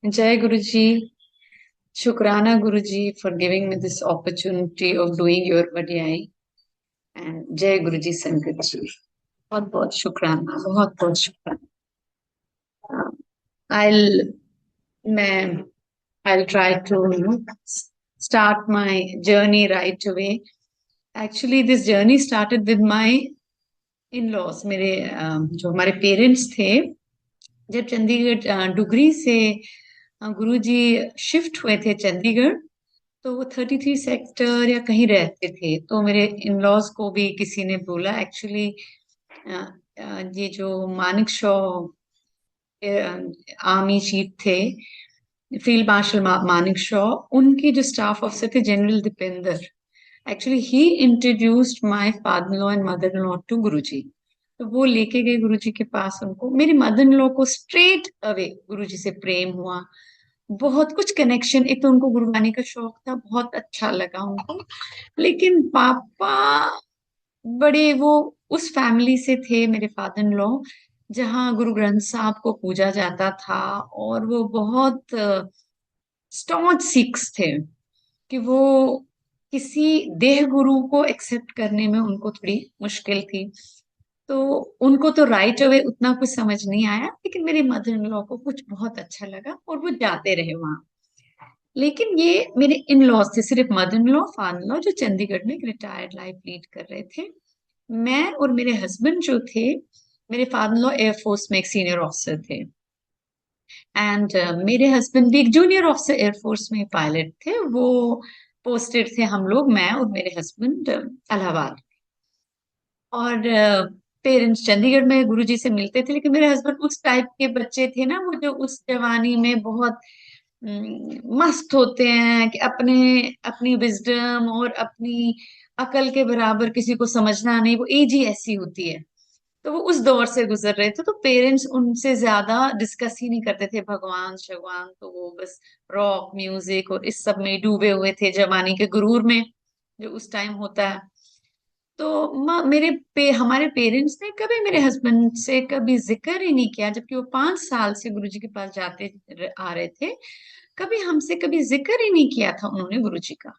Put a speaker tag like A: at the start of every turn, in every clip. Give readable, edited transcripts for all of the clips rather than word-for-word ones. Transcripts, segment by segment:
A: Jai Guruji, Shukrana Guruji for giving me this opportunity of doing your vadiyai and Jai Guruji Sangat ji. बहुत बहुत शुक्राना बहुत बहुत शुक्राना. I'll मैं I'll try to start my journey right away. Actually, this journey started with my in-laws. मेरे जो हमारे पेरेंट्स थे जब चंडीगढ़ डुगरी से गुरुजी शिफ्ट हुए थे चंडीगढ़. तो वो 33 सेक्टर या कहीं रहते थे. तो मेरे इन लॉज को भी किसी ने बोला एक्चुअली ये जो मानिक शॉ आर्मी चीफ थे, फील्ड मार्शल मानिक शॉ, उनके जो स्टाफ ऑफिसर थे general Dipendra, actually he introduced my father in law and mother in law to Guruji. तो वो लेके गए गुरुजी के पास उनको. मेरी मदर इन लॉ को स्ट्रेट अवे गुरुजी से प्रेम हुआ. बहुत कुछ कनेक्शन. एक तो उनको गुरबानी का शौक था, बहुत अच्छा लगा उनको. लेकिन पापा बड़े वो उस फैमिली से थे मेरे फादर इन लॉ जहाँ गुरु ग्रंथ साहब को पूजा जाता था. और वो बहुत स्टॉन्च सिख्स थे कि वो किसी देह गुरु को एक्सेप्ट करने में उनको थोड़ी मुश्किल थी. तो उनको तो राइट अवे उतना कुछ समझ नहीं आया, लेकिन मेरे मदर इन लॉ को कुछ बहुत अच्छा लगा और वो जाते रहे वहां. लेकिन ये मेरे इन लॉज थे, सिर्फ mother in law father in law, जो चंडीगढ़ में एक रिटायर्ड लाइफ लीड कर रहे थे. मैं और मेरे हस्बैंड जो थे, मेरे फादर इन लॉ एयरफोर्स में एक सीनियर ऑफिसर थे. एंड मेरे हस्बैंड भी एक जूनियर ऑफिसर एयरफोर्स में पायलट थे. वो पोस्टेड थे हम लोग, मैं और मेरे हस्बैंड, इलाहाबाद. और पेरेंट्स चंडीगढ़ में गुरुजी से मिलते थे. लेकिन मेरे हस्बैंड उस टाइप के बच्चे थे ना, वो जो उस जवानी में बहुत मस्त होते हैं कि अपने अपनी विजडम और अपनी अकल के बराबर किसी को समझना नहीं. वो एज ही ऐसी होती है. तो वो उस दौर से गुजर रहे थे. तो पेरेंट्स उनसे ज्यादा डिस्कस ही नहीं करते थे भगवान शगवान. तो वो बस रॉक म्यूजिक और इस सब में डूबे हुए थे, जवानी के गुरूर में जो उस टाइम होता है. तो हमारे पेरेंट्स ने कभी मेरे हस्बैंड से कभी जिक्र ही नहीं किया, जबकि वो 5 साल से गुरुजी के पास जाते आ रहे थे. कभी हमसे कभी जिक्र ही नहीं किया था उन्होंने गुरुजी का.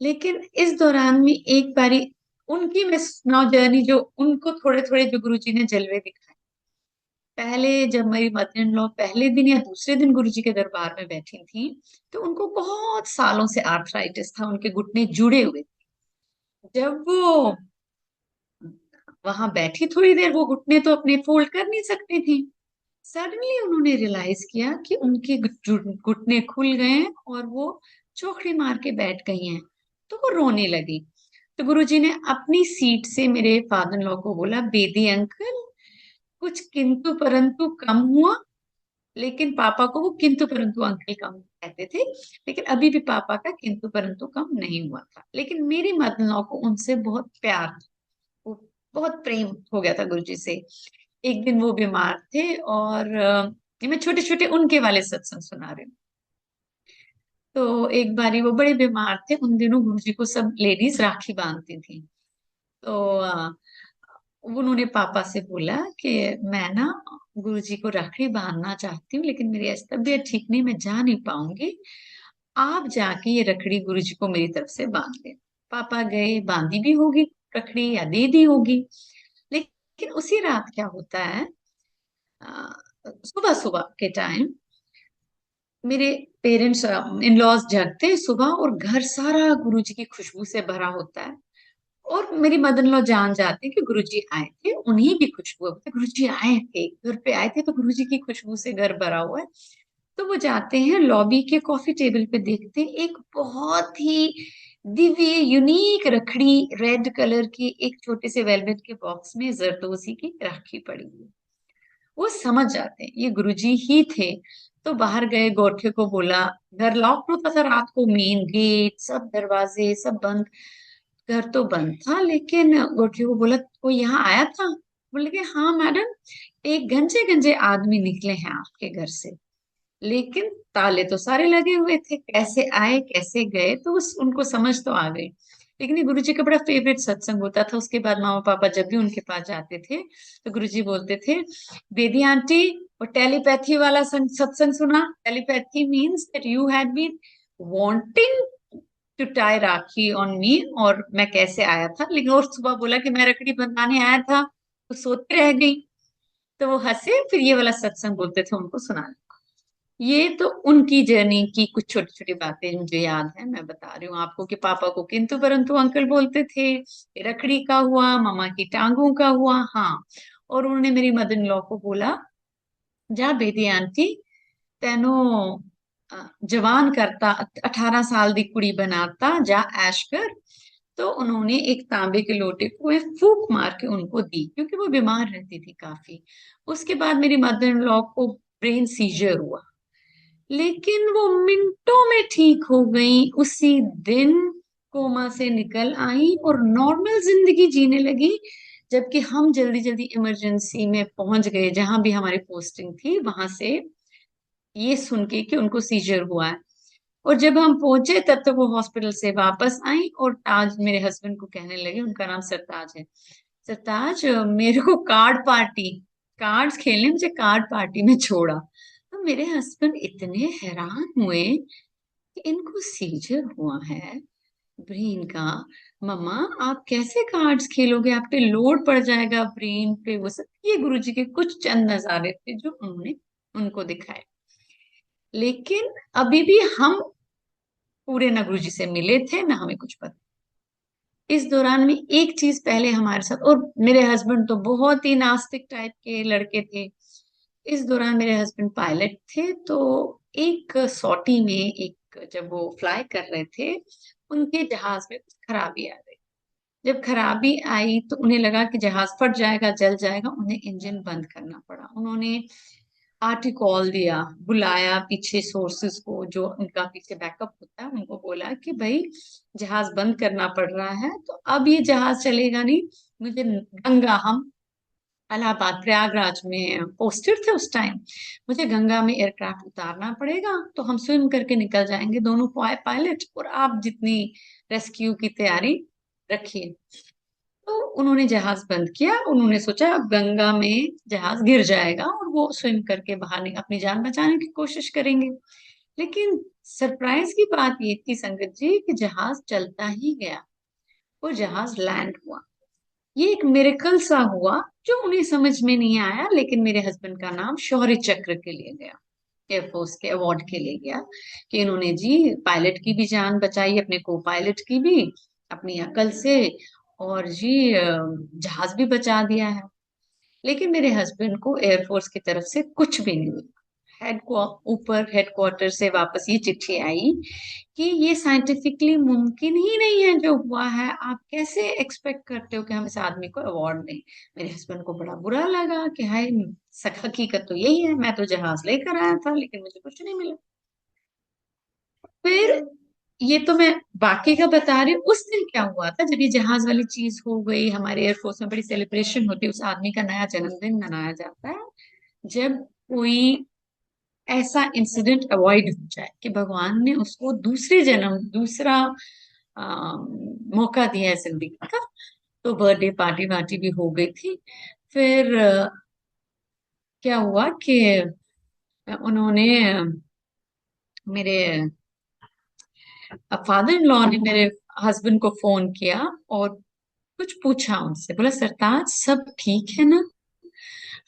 A: लेकिन इस दौरान में एक बारी उनकी मैं सुनाऊ जर्नी, जो उनको थोड़े थोड़े जो गुरुजी ने जलवे दिखाए. पहले जब मेरी मदर इन लॉ पहले दिन या दूसरे दिन गुरुजी के दरबार में बैठी थी, तो उनको बहुत सालों से आर्थराइटिस था, उनके घुटने जुड़े हुए थे. जब वो वहां बैठी थोड़ी देर, वो घुटने तो अपने फोल्ड कर नहीं सकती थी. सडनली उन्होंने रियलाइज किया कि उनके घुटने खुल गए हैं और वो चौकड़ी मार के बैठ गई हैं. तो वो रोने लगी. तो गुरुजी ने अपनी सीट से मेरे फादर इन लॉ को बोला, बेदी अंकल, कुछ किंतु परंतु कम हुआ. लेकिन पापा को वो किंतु परंतु अंकल कम कहते थे. लेकिन अभी भी पापा का किंतु परंतु कम नहीं हुआ था. लेकिन मेरी मदर इन लॉ को उनसे बहुत प्यार था. वो बहुत प्रेम हो गया था गुरुजी से. एक दिन वो बीमार थे और ये मैं छोटे छोटे उनके वाले सत्संग सुना रही हूँ. तो एक बारी वो बड़े बीमार थे. उन दिनों गुरुजी को सब लेडीज राखी बांधती थी. तो उन्होंने पापा से बोला कि मैं ना गुरुजी को राखड़ी बांधना चाहती हूँ, लेकिन मेरी आज तबीयत ठीक नहीं, मैं जा नहीं पाऊंगी. आप जाके ये रखड़ी गुरुजी को मेरी तरफ से बांध दे. पापा गए, बांधी भी होगी रखड़ी या दे दी होगी. लेकिन उसी रात क्या होता है, सुबह सुबह के टाइम मेरे पेरेंट्स इन लॉज जगते हैं सुबह, और घर सारा गुरुजी की खुशबू से भरा होता है. और मेरी मदर इन लॉ जान जाते हैं कि गुरुजी आए थे, उन्हीं की खुशबू है. गुरुजी आए थे, घर पे आए थे, तो गुरुजी की खुशबू से घर भरा हुआ है. तो वो जाते हैं लॉबी के कॉफी टेबल पे, देखते हैं एक बहुत ही दिव्य यूनिक रखड़ी, रेड कलर की एक छोटे से वेलवेट के बॉक्स में जरदोजी की राखी पड़ी हुई. वो समझ जाते हैं ये गुरुजी ही थे. तो बाहर गए, गोरखे को बोला. घर लॉक होता था रात को, मेन गेट सब दरवाजे सब बंद. घर तो बंद था, लेकिन गोरखे को बोला, कोई यहाँ आया था? बोले कि हाँ मैडम, एक गंजे गंजे आदमी निकले हैं आपके घर से. लेकिन ताले तो सारे लगे हुए थे, कैसे आए कैसे गए, तो उनको समझ तो आ गई. लेकिन ये गुरुजी का बड़ा फेवरेट सत्संग होता था. उसके बाद मामा पापा जब भी उनके पास जाते थे, तो गुरुजी बोलते थे, बेदी आंटी, और टेलीपैथी वाला सत्संग सुना। Telepathy means that you had been wanting to tie rakhi on me, और मैं कैसे आया था, लेकिन और सुबह बोला कि मैं रखड़ी बंधवाने आया था, तो सोते रह गई। तो वो हंसे, फिर ये वाला सत्संग बोलते थे उनको सुनाने। ये तो उनकी जर्नी की कुछ छोटी छोटी बातें मुझे याद है, मैं बता रही हूँ आपको कि पापा को किंतु परंतु अंकल बोलते थे, रखड़ी का हुआ, मामा की टांगों का हुआ। हाँ, और उन्होंने मेरी मदर इन लॉ को बोला, जा बेटी आंटी तेनो जवान करता, 18 साल दी कुड़ी बनाता, जा ऐश कर। तो उन्होंने एक तांबे के लोटे को एक फूंक मार के उनको दी, क्योंकि वो बीमार रहती थी काफी। उसके बाद मेरी मदर इन लॉ को ब्रेन सीजर हुआ, लेकिन वो मिनटों में ठीक हो गई। उसी दिन कोमा से निकल आई और नॉर्मल जिंदगी जीने लगी। जबकि हम जल्दी जल्दी इमरजेंसी में पहुंच गए, जहां भी हमारी पोस्टिंग थी वहां से, ये सुन के कि उनको सीजर हुआ है। और जब हम पहुंचे तब तक वो हॉस्पिटल से वापस आई और ताज मेरे हस्बैंड को कहने लगे, उनका नाम सरताज है, सरताज मेरे को कार्ड्स खेलने मुझे कार्ड पार्टी में छोड़ा। तो मेरे हस्बैंड इतने हैरान हुए कि इनको सीजर हुआ है ब्रेन का, मम्मा आप कैसे कार्ड्स खेलोगे, आप पे लोड पड़ जाएगा ब्रेन पे, वो सब। ये गुरुजी के कुछ चंद नजारे थे जो उन्होंने उनको दिखाए। लेकिन अभी भी हम पूरे ना गुरुजी से मिले थे, ना हमें कुछ पता। इस दौरान में एक चीज पहले हमारे साथ, और मेरे हस्बैंड तो बहुत ही नास्तिक टाइप के लड़के थे। इस दौरान मेरे हस्बैंड पायलट थे, तो एक सॉटी में, एक जब वो फ्लाई कर रहे थे, उनके जहाज में कुछ खराबी आ गई। जब खराबी आई तो उन्हें लगा कि जहाज फट जाएगा, जल जाएगा, उन्हें इंजन बंद करना पड़ा। उन्होंने आरटी कॉल दिया, बुलाया पीछे सोर्सेस को, जो उनका पीछे बैकअप होता है, उनको बोला कि भाई जहाज बंद करना पड़ रहा है, तो अब ये जहाज चलेगा नहीं। मुझे गंगा, हम इलाहाबाद प्रयागराज में पोस्टेड थे उस टाइम, मुझे गंगा में एयरक्राफ्ट उतारना पड़ेगा, तो हम स्विम करके निकल जाएंगे दोनों पायलट, और आप जितनी रेस्क्यू की तैयारी रखिए। तो उन्होंने जहाज बंद किया। उन्होंने सोचा अब गंगा में जहाज गिर जाएगा और वो स्विम करके बाहर अपनी जान बचाने की कोशिश करेंगे। लेकिन सरप्राइज की बात ये थी संगत जी कि जहाज चलता ही गया, वो जहाज लैंड हुआ। ये एक मिरेकल सा हुआ जो उन्हें समझ में नहीं आया, लेकिन मेरे हस्बैंड का नाम शौर्य चक्र के लिए गया, एयरफोर्स के अवार्ड के लिए गया, कि इन्होंने जी पायलट की भी जान बचाई, अपने को पायलट की भी, अपनी अकल से, और जी जहाज भी बचा दिया है। लेकिन मेरे हस्बैंड को एयरफोर्स की तरफ से कुछ भी नहीं मिला। ऊपर हेडक्वार्टर से वापस ये चिट्ठी आई कि ये साइंटिफिकली मुमकिन ही नहीं है जो हुआ है, आप कैसे एक्सपेक्ट करते हो कि हम इस आदमी को अवार्ड दें। मेरे हस्बैंड को बड़ा बुरा लगा कि हाय, हकीकत तो यही है, मैं तो जहाज लेकर आया था लेकिन मुझे कुछ नहीं मिला। फिर ये तो मैं बाकी का बता रही हूँ, उस दिन क्या हुआ था जब ये जहाज वाली चीज हो गई। हमारे एयरफोर्स में बड़ी सेलिब्रेशन होती है, उस आदमी का नया जन्मदिन मनाया जाता है, जब कोई ऐसा इंसिडेंट अवॉइड हो जाए कि भगवान ने उसको दूसरा मौका दिया है जिंदगी का। तो बर्थडे पार्टी वार्टी भी हो गई थी। फिर क्या हुआ कि उन्होंने मेरे फादर इन लॉ ने मेरे हस्बैंड को फोन किया और कुछ पूछा उनसे, बोला सरताज सब ठीक है ना।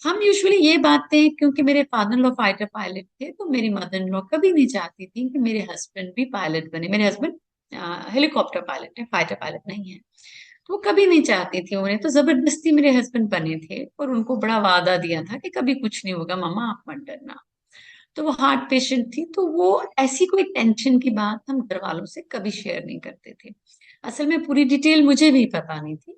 A: हम यूजुअली ये बातें, क्योंकि मेरे father in law fighter pilot थे, तो मेरी मदर इन लॉ कभी नहीं चाहती थी कि मेरे हस्बैंड भी पायलट बने। मेरे हस्बैंड हेलीकॉप्टर पायलट है, फाइटर पायलट नहीं है। तो वो कभी नहीं चाहती थी उन्हें, तो जबरदस्ती मेरे हस्बैंड बने थे, और उनको बड़ा वादा दिया था कि कभी कुछ नहीं होगा मम्मा, आप मत डरना। तो वो हार्ट पेशेंट थी, तो वो ऐसी कोई टेंशन की बात हम घर वालों से कभी शेयर नहीं करते थे। असल में पूरी डिटेल मुझे भी पता नहीं थी।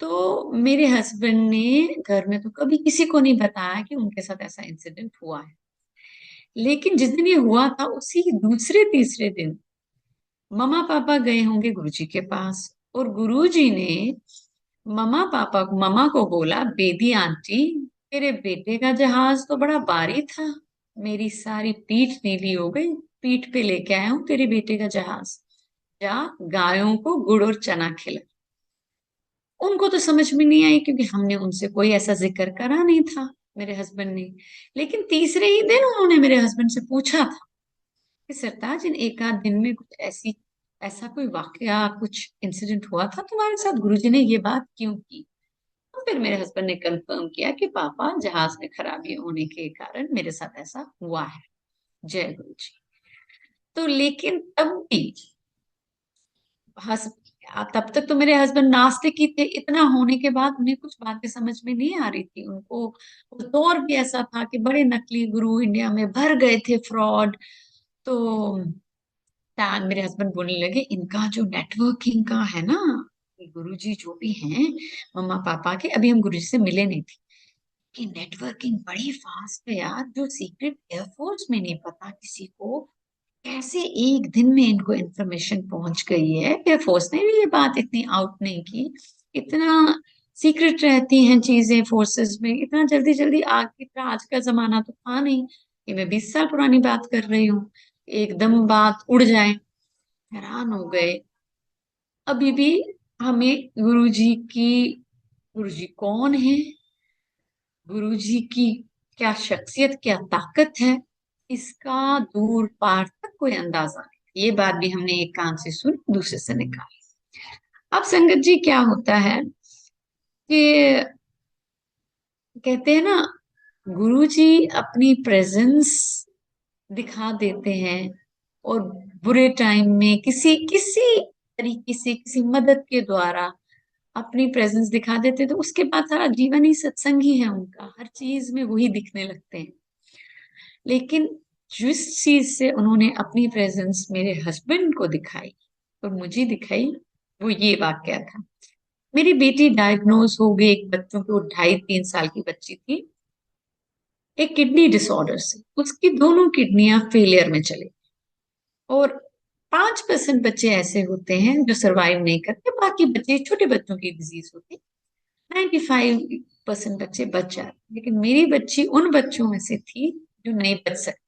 A: तो मेरे हस्बैंड ने घर में तो कभी किसी को नहीं बताया कि उनके साथ ऐसा इंसिडेंट हुआ है। लेकिन जिस दिन ये हुआ था, उसी दूसरे तीसरे दिन मम्मा पापा गए होंगे गुरुजी के पास, और गुरुजी ने मम्मा को बोला, बेदी आंटी तेरे बेटे का जहाज तो बड़ा भारी था, मेरी सारी पीठ नीली हो गई, पीठ पे लेके आया हूं तेरे बेटे का जहाज, जा गायों को गुड़ और चना खिला। उनको तो समझ में नहीं आई, क्योंकि हमने उनसे कोई ऐसा जिक्र करा नहीं था। मेरे हस्बैंड ने। लेकिन तीसरे ही दिन उन्होंने मेरे हस्बैंड से पूछा था कि सरताज, इन एक आध दिन में कुछ ऐसा कोई वाकया, कुछ इंसिडेंट हुआ था तुम्हारे साथ, गुरुजी ने ये बात क्यों की? तो फिर मेरे हस्बैंड ने कंफर्म किया कि पापा, जहाज में खराबी होने के कारण मेरे साथ ऐसा हुआ है। जय गुरु जी। तो लेकिन तब भी हस तब तक तो मेरे हस्बैंड नास्तिक ही थे। इतना होने के बाद उन्हें कुछ बातें समझ में नहीं आ रही थी उनको। वो दौर भी ऐसा था कि बड़े नकली गुरु इंडिया में भर गए थे, फ्रॉड। तो मेरे हस्बैंड बोलने लगे, इनका जो नेटवर्किंग का है ना, गुरु जी जो भी हैं मम्मा पापा के, अभी हम गुरु जी से मिले नहीं थे, कि नेटवर्किंग बड़ी फास्ट है यार, जो सीक्रेट एयरफोर्स में नहीं पता किसी को, कैसे एक दिन में इनको इंफॉर्मेशन पहुंच गई है। एयरफोर्स ने भी ये बात इतनी आउट नहीं की, इतना सीक्रेट रहती हैं चीजें फोर्सेस में, इतना जल्दी जल्दी आग की तरह आज का जमाना तो था नहीं कि मैं 20 साल पुरानी बात कर रही हूँ, एकदम बात उड़ जाए। हैरान हो गए। अभी भी हमें गुरुजी कौन है, गुरुजी की क्या शख्सियत, क्या ताकत है, इसका दूर पार तक कोई अंदाजा नहीं। ये बात भी हमने एक कान से सुन, दूसरे से निकाली। अब संगत जी क्या होता है कि कहते हैं ना, गुरुजी अपनी प्रेजेंस दिखा देते हैं, और बुरे टाइम में किसी किसी तरीके से, किसी मदद के द्वारा अपनी प्रेजेंस दिखा देते, तो उसके बाद सारा जीवन ही सत्संग ही है उनका, हर चीज में वही दिखने लगते हैं। लेकिन जिस चीज से उन्होंने अपनी प्रेजेंस मेरे हस्बैंड को दिखाई और मुझे दिखाई, वो ये वाक्य था। मेरी बेटी डायग्नोज हो गई एक बच्चों की, वो 2.5-3 साल की बच्ची थी, एक किडनी डिसऑर्डर से। उसकी दोनों किडनियां फेलियर में चली, और 5% बच्चे ऐसे होते हैं जो सरवाइव नहीं करते, बाकी बच्चे, छोटे बच्चों की डिजीज होती है, 95% बच्चे बच जाते। लेकिन मेरी बच्ची उन बच्चों में से थी जो नहीं बच सकती।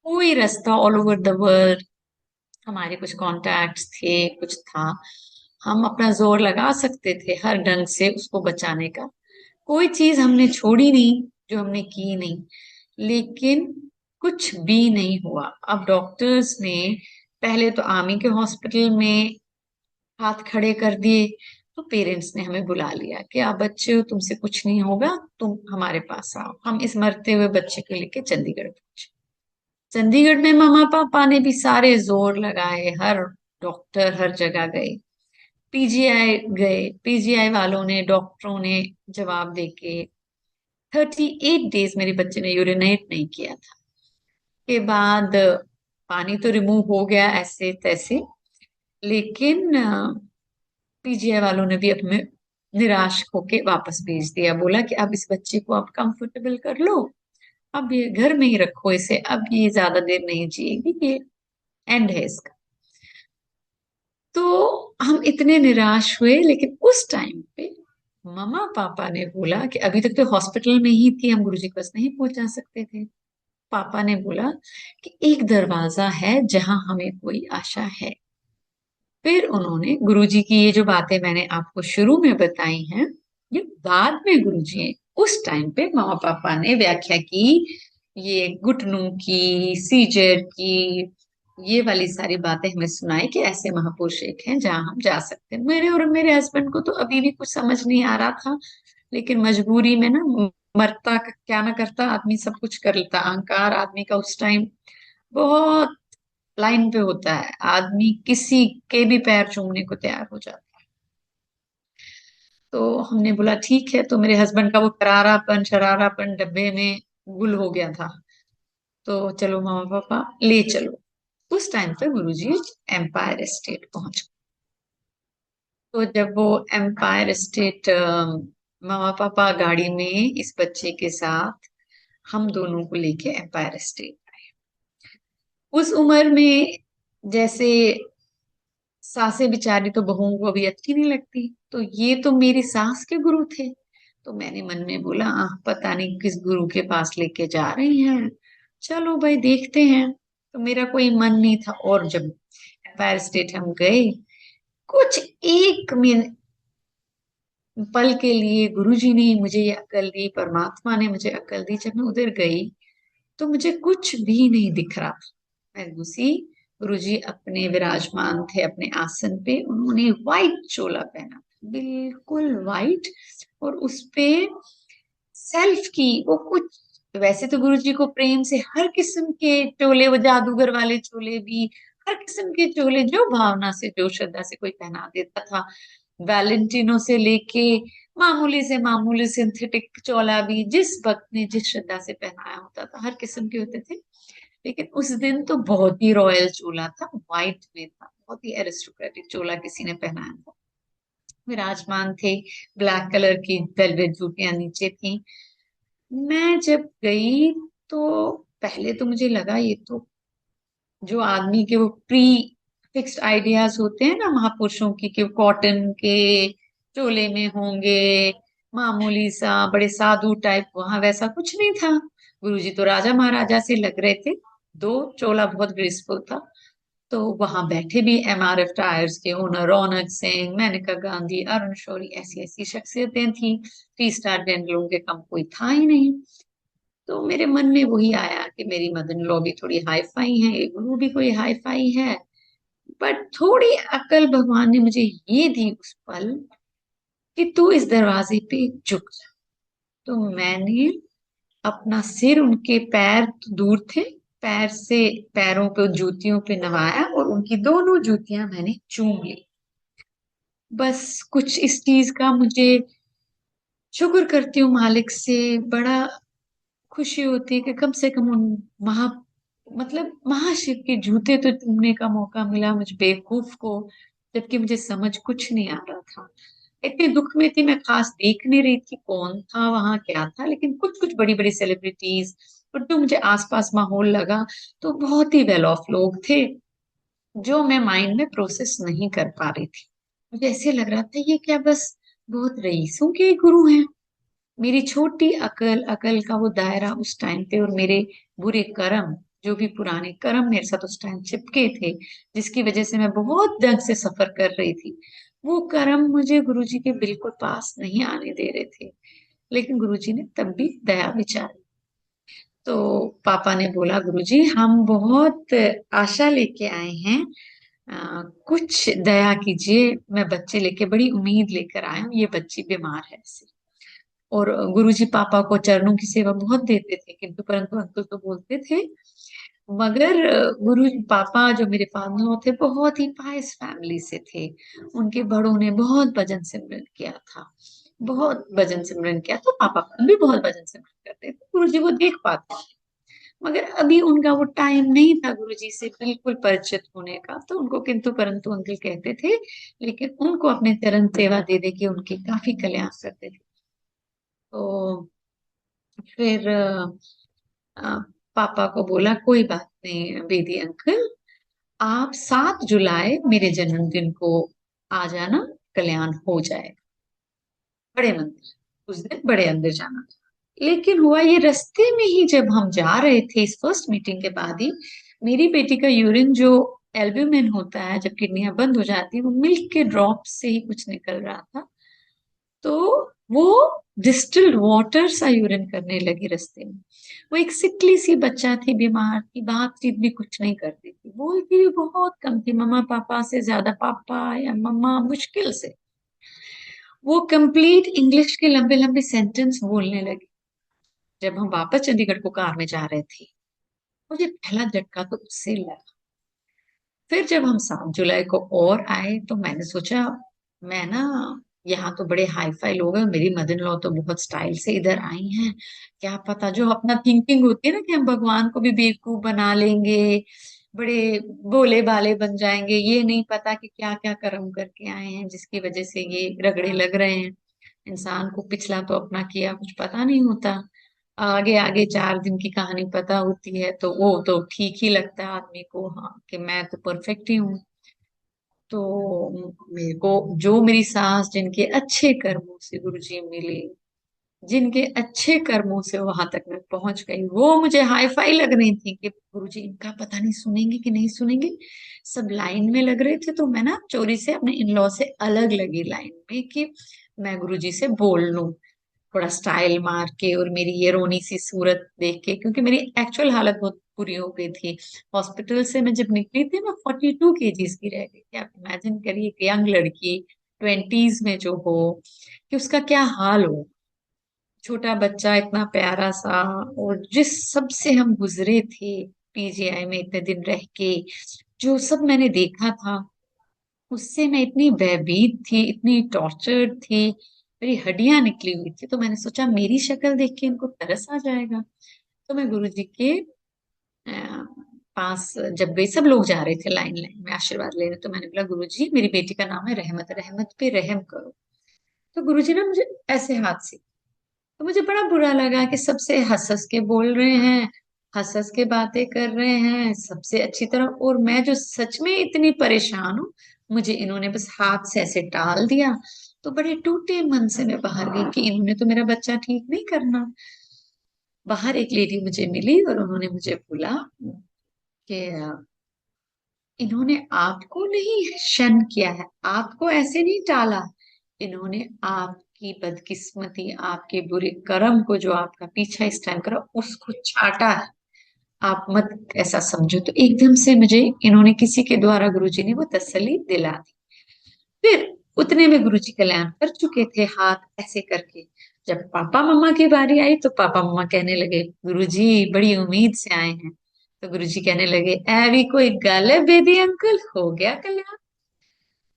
A: कोई रास्ता, ऑल ओवर द वर्ल्ड हमारे कुछ कॉन्टैक्ट्स थे, कुछ था, हम अपना जोर लगा सकते थे हर ढंग से उसको बचाने का। कोई चीज हमने छोड़ी नहीं, जो हमने की नहीं। लेकिन कुछ भी नहीं हुआ। अब डॉक्टर्स ने पहले तो आर्मी के हॉस्पिटल में हाथ खड़े कर दिए, तो पेरेंट्स ने हमें बुला लिया कि आप बच्चे हो, तुमसे कुछ नहीं होगा, तुम हमारे पास आओ। हम इस मरते हुए बच्चे को लेके चंडीगढ़ पहुंचे। चंडीगढ़ में मम्मा पापा ने भी सारे जोर लगाए, हर डॉक्टर हर जगह गए, पीजीआई गए, पीजीआई वालों ने, डॉक्टरों ने जवाब देके 38 डेज मेरे बच्चे ने यूरिनेट नहीं किया था। के बाद पानी तो रिमूव हो गया ऐसे तैसे, लेकिन पीजीआई वालों ने भी अपने निराश होके वापस भेज दिया, बोला कि अब इस बच्चे को आप कंफर्टेबल कर लो, अब ये घर में ही रखो इसे, अब ये ज्यादा देर नहीं जिएगी, ये एंड है इसका। तो हम इतने निराश हुए, लेकिन उस टाइम पे मम्मा पापा ने बोला कि अभी तक तो हॉस्पिटल में ही थी, हम गुरुजी के पास नहीं पहुंचा सकते थे। पापा ने बोला कि एक दरवाजा है जहां हमें कोई आशा है। फिर उन्होंने गुरुजी की ये जो बातें मैंने आपको शुरू में बताई हैं, ये बाद में गुरुजी उस टाइम पे मम्मा पापा ने व्याख्या की, ये घुटनों की, सीजर की, ये वाली सारी बातें हमें सुनाई कि ऐसे महापुरुष एक हैं जहां हम जा सकते हैं। मेरे और मेरे हस्बैंड को तो अभी भी कुछ समझ नहीं आ रहा था, लेकिन मजबूरी में ना, मरता क्या ना करता आदमी सब कुछ कर लेता। अहंकार आदमी का उस टाइम बहुत लाइन पे होता है, आदमी किसी के भी पैर चूमने को तैयार हो जाता है। तो हमने बोला ठीक है, तो मेरे हस्बैंड का वो करारापन शरारापन डब्बे में गुल हो गया था, तो चलो मामा पापा ले चलो। उस टाइम पे गुरुजी एम्पायर स्टेट पहुंच गए। तो जब वो एम्पायर स्टेट, मामा पापा गाड़ी में इस बच्चे के साथ हम दोनों को लेके एम्पायर स्टेट, उस उम्र में जैसे सासें बेचारी तो बहुओं को अभी अच्छी नहीं लगती, तो ये तो मेरी सास के गुरु थे। तो मैंने मन में बोला, पता नहीं किस गुरु के पास लेके जा रही हैं, चलो भाई देखते हैं। तो मेरा कोई मन नहीं था। और जब एम्पायर स्टेट हम गए, कुछ 1 मिनट पल के लिए गुरुजी ने मुझे ये अक्ल दी, परमात्मा ने मुझे अक्ल दी। जब मैं उधर गई तो मुझे कुछ भी नहीं दिख रहा था। मैं घुसी, गुरुजी अपने विराजमान थे अपने आसन पे। उन्होंने व्हाइट चोला पहना था, बिल्कुल व्हाइट, और उस पे सेल्फ की वो कुछ, वैसे तो गुरुजी को प्रेम से हर किस्म के चोले, वो जादूगर वाले चोले भी, हर किस्म के चोले जो भावना से जो श्रद्धा से कोई पहना देता था। वैलेंटिनो से लेके मामूली सिंथेटिक चोला भी जिस भक्त ने जिस श्रद्धा से पहनाया होता था, हर किस्म के होते थे। लेकिन उस दिन तो बहुत ही रॉयल चोला था, व्हाइट में था, बहुत ही एरिस्टोक्रेटिक चोला किसी ने पहनाया था। विराजमान थे, ब्लैक कलर की वेलवेट जूतियां नीचे थी। मैं जब गई तो पहले तो मुझे लगा ये तो जो आदमी के वो प्री फिक्स्ड आइडियाज होते हैं ना महापुरुषों की, कि वो कॉटन के चोले में होंगे, मामूली सा बड़े साधु टाइप, वहां वैसा कुछ नहीं था। गुरुजी तो राजा महाराजा से लग रहे थे। दो, चोला बहुत ग्रेसफुल था। तो वहां बैठे भी एमआरएफ टायर्स के ओनर रौनक सिंह, मेनका गांधी, अरुण शौरी, ऐसी ऐसी शख्सियतें थी। 3 स्टार जनरलों के कम कोई था ही नहीं। तो मेरे मन में वही आया कि मेरी मदर इन लॉ भी थोड़ी हाई फाई है, ये गुरु भी कोई हाई फाई है। बट थोड़ी अकल भगवान ने मुझे ये दी उस पल कि तू इस दरवाजे पे झुक जा। तो मैंने अपना सिर, उनके पैर तो दूर थे, पैर से पैरों पे जूतियों पे नवाया और उनकी दोनों जूतियां मैंने चूम ली। बस कुछ इस चीज का मुझे शुक्र करती हूँ मालिक से, बड़ा खुशी होती है कि कम से कम उन महा मतलब महाशिव के जूते तो चूमने का मौका मिला मुझ बेवकूफ को, जबकि मुझे समझ कुछ नहीं आ रहा था। इतने दुख में थी, मैं खास देख नहीं रही थी कौन था वहां क्या था, लेकिन कुछ कुछ बड़ी बड़ी सेलिब्रिटीज, और जो मुझे आसपास माहौल लगा तो बहुत ही वेल ऑफ लोग थे, जो मैं माइंड में प्रोसेस नहीं कर पा रही थी। मुझे ऐसे लग रहा था ये क्या बस बहुत रईसों के गुरु हैं। मेरी छोटी अकल अकल का वो दायरा उस टाइम पे, और मेरे बुरे कर्म, जो भी पुराने कर्म मेरे साथ उस टाइम चिपके थे, जिसकी वजह से मैं बहुत ढंग से सफर कर रही थी, वो कर्म मुझे गुरुजी के बिल्कुल पास नहीं आने दे रहे थे। लेकिन गुरुजी ने तब भी दया विचार। तो पापा ने बोला गुरुजी हम बहुत आशा लेके आए हैं, कुछ दया कीजिए, मैं बच्चे लेके बड़ी उम्मीद लेकर आया हूँ, ये बच्ची बीमार है ऐसे। और गुरुजी पापा को चरणों की सेवा बहुत देते थे, किंतु परंतु अंकल तो बोलते थे। मगर गुरु पापा जो मेरे फादर थे बहुत ही पायस फैमिली से थे। उनके बड़ों ने बहुत भजन सिमरन किया था, बहुत भजन सिमरन किया, तो पापा खुद भी बहुत भजन सिमरन करते थे, गुरुजी वो देख पाते थे। मगर अभी उनका वो टाइम नहीं था गुरुजी से बिल्कुल परिचित होने का, तो उनको किंतु परंतु अंकल कहते थे, लेकिन उनको अपने चरण सेवा दे दे के उनकी काफी कल्याण करते थे। तो फिर अ, पापा को बोला कोई बात नहीं बेदी अंकल, आप 7 जुलाई मेरे जन्मदिन को आ जाना, कल्याण हो जाएगा। बड़े मंदिर, उस दिन बड़े अंदर जाना था। लेकिन हुआ ये, रास्ते में ही जब हम जा रहे थे इस फर्स्ट मीटिंग के बाद ही, मेरी बेटी का यूरिन जो एल्ब्यूमिन होता है जब किडनियां बंद हो जाती है, वो मिल्क के ड्रॉप से ही कुछ निकल रहा था। तो वो डिस्टिल्ड वाटर सा यूरिन करने लगी रास्ते में। वो एक सिकली सी बच्चा थी, बीमार थी, बातचीत भी कुछ नहीं करती थी, बोलती भी बहुत कम थी, मम्मा पापा से ज्यादा पापा या मम्मा मुश्किल से। वो कंप्लीट इंग्लिश के लंबे लंबे सेंटेंस बोलने लगी। जब हम वापस चंडीगढ़ को कार में जा रहे थे, मुझे पहला झटका तो उससे लगा। फिर जब हम 7 जुलाई को और आए तो मैंने सोचा, मैं ना, यहाँ तो बड़े हाई फाई लोग हैं, मेरी मदर इन लॉ तो बहुत स्टाइल से इधर आई हैं, क्या पता जो अपना थिंकिंग होती है ना कि हम भगवान को भी बेवकूफ बना लेंगे, बड़े भोले भाले बन जाएंगे, ये नहीं पता कि क्या क्या कर्म करके आए हैं जिसकी वजह से ये रगड़े लग रहे हैं। इंसान को पिछला तो अपना किया कुछ पता नहीं होता, आगे आगे 4 दिन की कहानी पता होती है, तो वो तो ठीक ही लगता है आदमी को, हाँ कि मैं तो परफेक्ट ही हूँ। तो मेरे को जो मेरी सास जिनके अच्छे कर्मों से गुरुजी मिले, जिनके अच्छे कर्मों से वहां तक मैं पहुंच गई, वो मुझे हाई फाई लग रही थी कि गुरुजी इनका पता नहीं सुनेंगे कि नहीं सुनेंगे। सब लाइन में लग रहे थे, तो मैं ना चोरी से अपने इन लॉ से अलग लगी लाइन में, कि मैं गुरुजी से बोल लूं, थोड़ा स्टाइल मार के और मेरी ये रोनी सी सूरत देख के, क्योंकि मेरी एक्चुअल हालत बहुत बुरी हो गई थी। हॉस्पिटल से मैं जब निकली थी मैं 42 kgs की रह गई थी। आप इमेजिन करिए, एक यंग लड़की 20s में जो हो, कि उसका क्या हाल हो। छोटा बच्चा इतना प्यारा सा, और जिस सब से हम गुजरे थे पीजीआई में इतने दिन रह के, जो सब मैंने देखा था, उससे मैं इतनी भयभीत थी, इतनी टॉर्चर्ड थी, मेरी हड्डियां निकली हुई थी। तो मैंने सोचा मेरी शक्ल देख के इनको तरस आ जाएगा। तो मैं गुरुजी के अ, पास जब गई, सब लोग जा रहे थे लाइन लाइन में आशीर्वाद लेने, तो मैंने बोला गुरुजी मेरी बेटी का नाम है रहमत, रहमत पे रहम करो। तो गुरुजी ना मुझे ऐसे हाथ से, तो मुझे बड़ा बुरा लगा कि सबसे हंस हंस के बोल रहे हैं, हंस हंस के बातें कर रहे हैं सबसे अच्छी तरह, और मैं जो सच में इतनी परेशान हूँ, मुझे इन्होंने बस हाथ से ऐसे टाल दिया। तो बड़े टूटे मन से मैं बाहर गई कि इन्होंने तो मेरा बच्चा ठीक नहीं करना। बाहर एक लेडी मुझे मिली और उन्होंने मुझे बोला कि इन्होंने आपको नहीं शन किया है, आपको ऐसे नहीं टाला, इन्होंने आपकी बदकिस्मती, आपके बुरे कर्म को, जो आपका पीछा इस टाइम करा, उसको चाटा है। आप मत ऐसा समझो। तो एकदम से मुझे इन्होंने, किसी के द्वारा गुरुजी ने वो तसल्ली दिला दी। फिर उतने में गुरुजी कल्याण कर चुके थे हाथ ऐसे करके। जब पापा मम्मा की बारी आई तो पापा मम्मा कहने लगे गुरुजी बड़ी उम्मीद से आए हैं। तो गुरुजी कहने लगे ऐवी कोई गल है बेदी अंकल, हो गया कल्याण।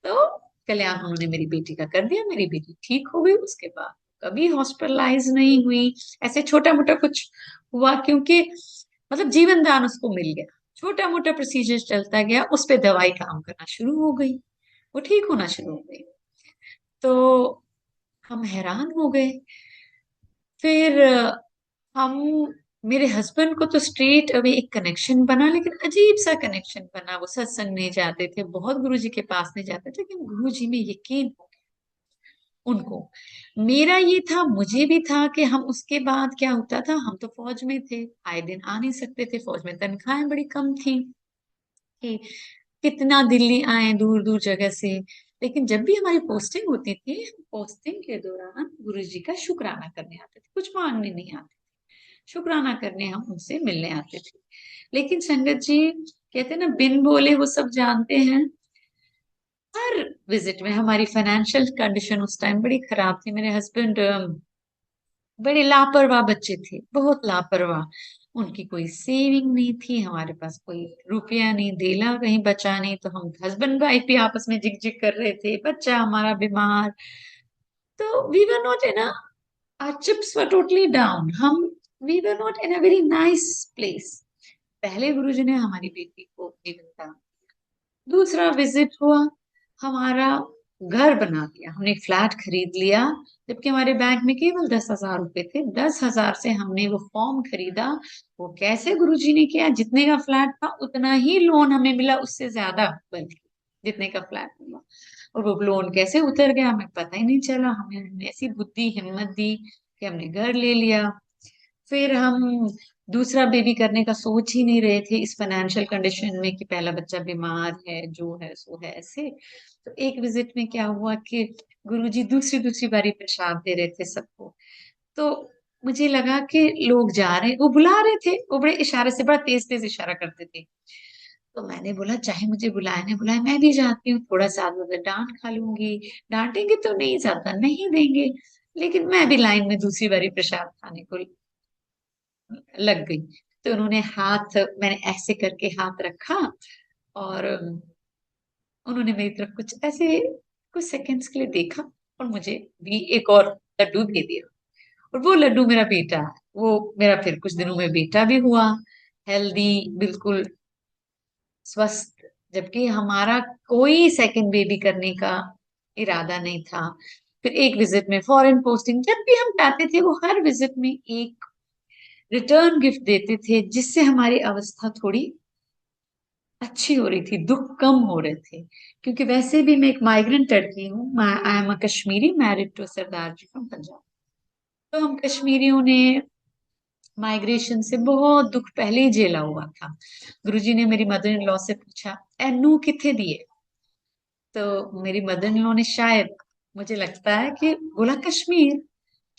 A: तो कल्याण उन्होंने मेरी बेटी का कर दिया, मेरी बेटी ठीक हो गई। उसके बाद कभी हॉस्पिटलाइज नहीं हुई, ऐसे छोटा मोटा कुछ हुआ, क्योंकि मतलब जीवन दान उसको मिल गया। छोटा मोटा प्रोसीजर चलता गया, उस पे दवाई काम करना शुरू हो गई, वो ठीक होना शुरू हो गई। तो हम हैरान हो गए। फिर हम, मेरे हस्बैंड को तो स्ट्रेट अवे एक कनेक्शन बना, लेकिन अजीब सा कनेक्शन बना। वो सत्संग नहीं जाते थे, बहुत गुरुजी के पास नहीं जाते थे, लेकिन गुरुजी में यकीन हो गया उनको। मेरा ये था, मुझे भी था कि हम उसके बाद क्या होता था, हम तो फौज में थे, आए दिन आ नहीं सकते थे, फौज में तनख्वाहें बड़ी कम थी कि कितना दिल्ली आए दूर दूर जगह से। लेकिन जब भी हमारी पोस्टिंग होती थी, हम पोस्टिंग के दौरान गुरुजी का शुक्राना करने आते थे, कुछ मांगने नहीं आते, शुक्राना करने हम उनसे मिलने आते थे। लेकिन संगत जी कहते हैं ना, बिन बोले वो सब जानते हैं। हर विजिट में हमारी फाइनेंशियल कंडीशन उस टाइम बड़ी खराब थी। मेरे हस्बैंड बड़े लापरवाह बच्चे थे, बहुत लापरवाह। उनकी कोई सेविंग नहीं थी, हमारे पास कोई रुपया नहीं, देला कहीं बचा नहीं। तो हम हस्बैंड वाइफ भी आपस में जिग जिग कर रहे थे, बच्चा हमारा बीमार। तो we were not in, our chips were totally down। हम, we were not in a very nice place। पहले गुरुजी ने हमारी बेटी को जीवन दान, दूसरा विजिट हुआ, हमारा घर बना दिया, हमने एक फ्लैट खरीद लिया। जबकि हमारे बैंक में केवल 10,000 रुपए थे, 10,000 से हमने वो फॉर्म खरीदा। वो कैसे गुरुजी ने किया, जितने का फ्लैट था उतना ही लोन हमें मिला, उससे ज्यादा, बल्कि जितने का फ्लैट मिला। और वो लोन कैसे उतर गया हमें पता ही नहीं चला। हमें हमने ऐसी बुद्धि हिम्मत दी कि हमने घर ले लिया। फिर हम दूसरा बेबी करने का सोच ही नहीं रहे थे इस फाइनेंशियल कंडीशन में, कि पहला बच्चा बीमार है, जो है सो है ऐसे। तो एक विजिट में क्या हुआ कि गुरुजी दूसरी दूसरी बारी प्रसाद दे रहे थे सबको। तो मुझे लगा कि लोग जा रहे हैं, वो बुला रहे थे, वो बड़े इशारे से, बड़ा तेज तेज इशारा करते थे। तो मैंने बोला चाहे मुझे बुलाए ना बुलाए, मैं भी जाती हूँ, थोड़ा सा अगर डांट खा लूंगी, डांटेंगे तो नहीं, ज्यादा नहीं देंगे, लेकिन मैं भी लाइन में दूसरी बारी प्रसाद खाने को लग गई। तो उन्होंने हाथ, मैंने ऐसे करके हाथ रखा, और उन्होंने मेरी तरफ कुछ ऐसे कुछ सेकंड्स के लिए देखा, और मुझे भी एक और लड्डू दे दिया। और वो लड्डू मेरा बेटा है। वो मेरा फिर कुछ दिनों में बेटा भी हुआ, हेल्दी, बिल्कुल स्वस्थ। जबकि हमारा कोई सेकंड बेबी करने का इरादा नहीं था। फिर एक विजिट में फॉरेन पोस्टिंग, जब भी हम जाते थे वो हर विजिट में एक रिटर्न गिफ्ट देते थे, जिससे हमारी अवस्था थोड़ी अच्छी हो रही थी, दुख कम हो रहे थे। क्योंकि वैसे भी मैं एक माइग्रेंट लड़की हूँ, I am a Kashmiri married to Sardar ji from Punjab. तो हम कश्मीरियों ने माइग्रेशन से बहुत दुख पहले ही झेला हुआ था। गुरुजी ने मेरी मदर इन लॉ से पूछा एनू किथे दिए। तो मेरी मदर इन लॉ ने शायद मुझे लगता है कि बोला कश्मीर,